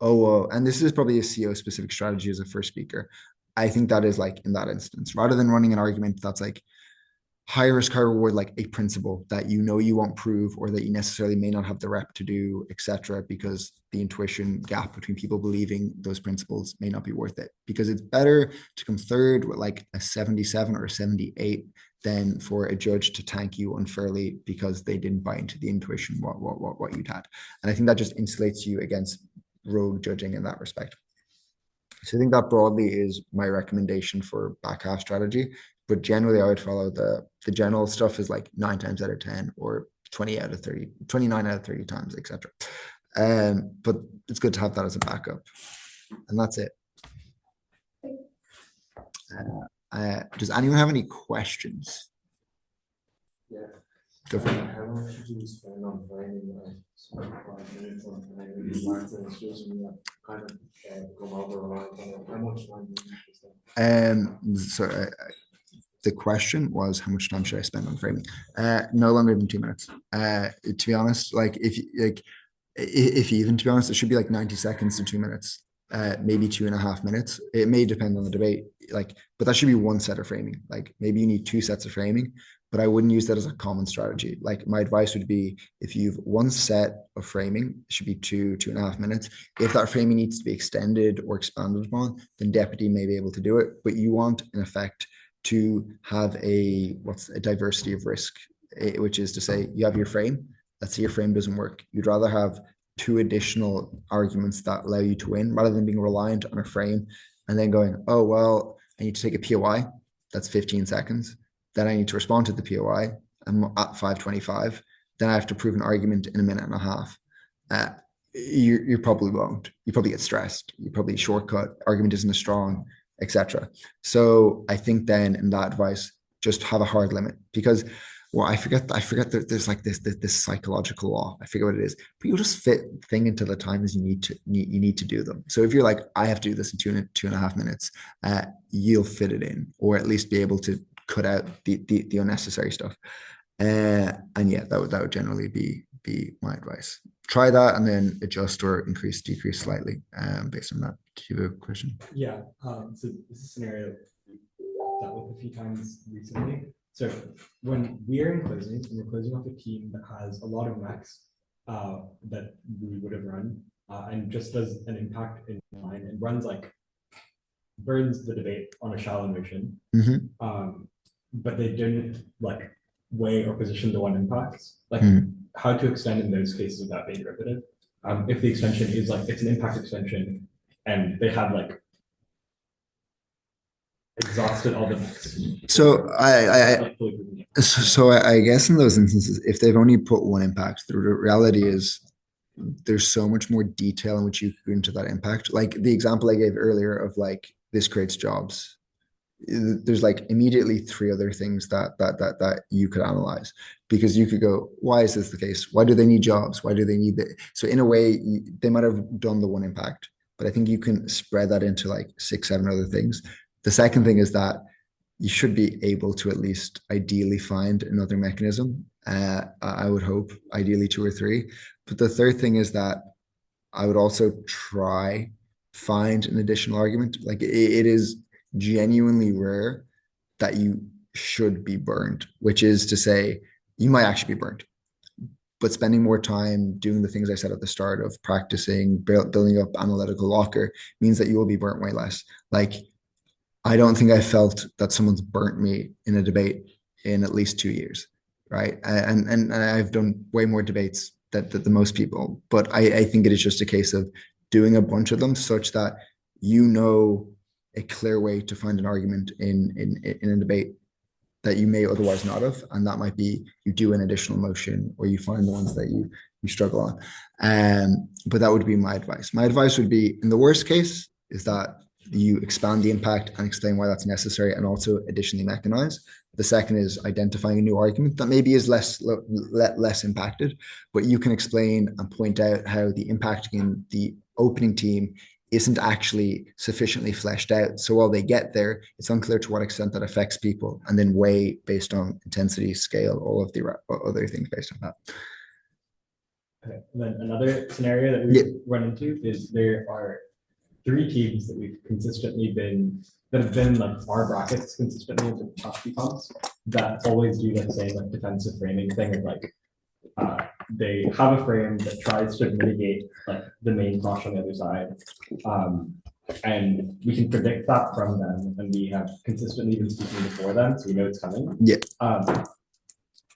OO, and this is probably a CO specific strategy as a first speaker, I think that is like in that instance, rather than running an argument that's like high risk, high reward, like a principle that you know you won't prove or that you necessarily may not have the rep to do, etc., because the intuition gap between people believing those principles may not be worth it. Because it's better to come third with like a 77 or a 78 than for a judge to tank you unfairly because they didn't buy into the intuition what you'd had. And I think that just insulates you against rogue judging in that respect. So I think that broadly is my recommendation for back half strategy. But generally, I would follow the general stuff is like 9 times out of 10 or 20 out of 30, 29 out of 30 times, etc. But it's good to have that as a backup. And that's it. Does anyone have any questions? Yeah. Go for it. How much did you spend on framing? I spent 5 minutes on framing. Martin is using that kind of come over a lot. How much time did you spend? So the question was how much time should I spend on framing? No longer than 2 minutes. To be honest, like if even to be honest, it should be like 90 seconds to 2 minutes. Maybe 2.5 minutes. It may depend on the debate. Like, but that should be one set of framing. Like maybe you need 2 sets of framing, but I wouldn't use that as a common strategy. Like my advice would be if you've one set of framing, it should be 2.5 minutes. If that framing needs to be extended or expanded upon, then deputy may be able to do it. But you want, in effect, to have a diversity of risk, which is to say you have your frame. Let's say your frame doesn't work. You'd rather have two additional arguments that allow you to win rather than being reliant on a frame and then going, oh, well, I need to take a POI. That's 15 seconds. Then I need to respond to the POI. I'm at 5:25. Then I have to prove an argument in a minute and a half. You probably won't. You probably get stressed. You probably shortcut. Argument isn't as strong, etc. So I think then in that advice, just have a hard limit because well, I forget that there's like this psychological law. I forget what it is, but you'll just fit thing into the times you need to do them. So if you're like, I have to do this in 2.5 minutes, you'll fit it in, or at least be able to cut out the unnecessary stuff. And yeah, that would generally be my advice. Try that and then adjust or decrease slightly based on that. Do you have a question? Yeah. So this is a scenario that I've dealt with a few times recently. So when we're we're closing off a team that has a lot of max that we would have run and just does an impact in line and burns the debate on a shallow motion. But they didn't like weigh or position the one impacts, like how to extend in those cases without being derivative. If the extension is like, it's an impact extension and they have like exhausted all the next. So I guess in those instances, if they've only put one impact, the reality is there's so much more detail in which you go into that impact. Like the example I gave earlier of like this creates jobs. There's like immediately three other things that you could analyze because you could go, why is this the case? Why do they need jobs? Why do they need it? So in a way, they might have done the one impact, but I think you can spread that into like 6, 7 other things. The second thing is that you should be able to at least ideally find another mechanism. I would hope ideally 2 or 3. But the third thing is that I would also try find an additional argument. Like it is genuinely rare that you should be burned, which is to say you might actually be burned. But spending more time doing the things I said at the start of practicing, building up analytical locker means that you will be burnt way less. Like I don't think I felt that someone's burnt me in a debate in at least 2 years, right? And I've done way more debates than most people, but I think it is just a case of doing a bunch of them such that you know a clear way to find an argument in a debate that you may otherwise not have, and that might be you do an additional motion or you find the ones that you struggle on. But that would be my advice. My advice would be, in the worst case, is that you expand the impact and explain why that's necessary and also additionally mechanize. The second is identifying a new argument that maybe is less impacted, but you can explain and point out how the impact in the opening team isn't actually sufficiently fleshed out. So while they get there, it's unclear to what extent that affects people, and then weigh based on intensity, scale, all of the other things based on that. Okay. And then another scenario that we run into is there are 3 teams that we've consistently that have been like our brackets consistently in the top 2 comps that always do that same like defensive framing thing of like they have a frame that tries to mitigate like the main clash on the other side. And we can predict that from them, and we have consistently been speaking before them, so we know it's coming. Yeah.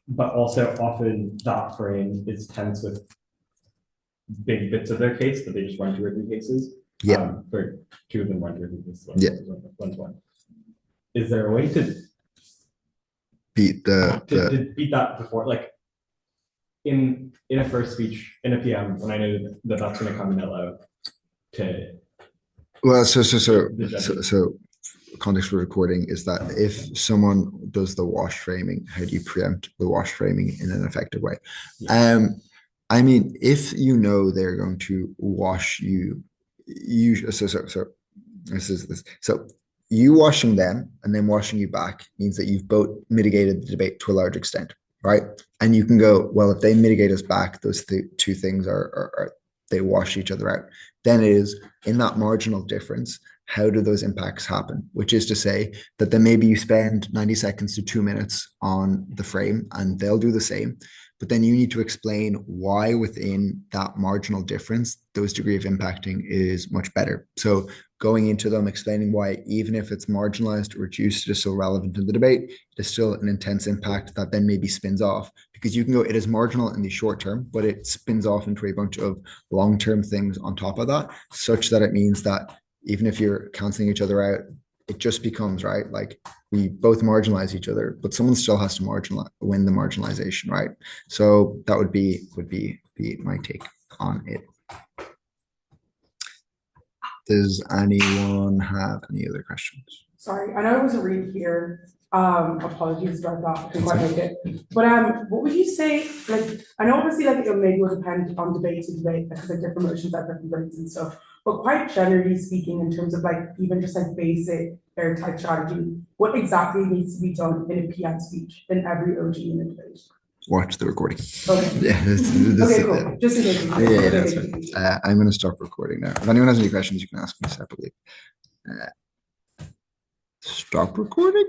But also often that frame is tense with big bits of their case that they just run 2 or 3 cases. Yeah. For 2 of them run 2 or 3 cases. One's one. Is there a way to beat to beat that before, like in a first speech in a PM when I know that that's going to come in LO to well so context for recording is that if someone does the wash framing, how do you preempt the wash framing in an effective way? I mean, if you know they're going to wash you so you washing them and then washing you back means that you've both mitigated the debate to a large extent, right? And you can go, well, if they mitigate us back, those 2 things are they wash each other out. Then it is in that marginal difference how do those impacts happen? Which is to say that then maybe you spend 90 seconds to 2 minutes on the frame and they'll do the same. But then you need to explain why within that marginal difference, those degree of impacting is much better. So going into them, explaining why, even if it's marginalized or reduced, it is still relevant in the debate. It is still an intense impact that then maybe spins off, because you can go, it is marginal in the short term, but it spins off into a bunch of long-term things on top of that, such that it means that even if you're canceling each other out, it just becomes, right, like we both marginalize each other, but someone still has to win the marginalization, right? So that would be my take on it. Does anyone have any other questions? Sorry, I know it was a read here. Apologies about that. I couldn't quite make it. But what would you say? Like, I know obviously like it maybe will depend on debate to debate because like different motions have different rates and stuff. But quite generally speaking, in terms of like even just like basic airtight strategy, what exactly needs to be done in a PM speech in every OG in the debate? Watch the recording. Okay. Yeah. Okay, cool. Just in case. Yeah, that's fine. I'm going to stop recording now. If anyone has any questions, you can ask me separately. Stop recording.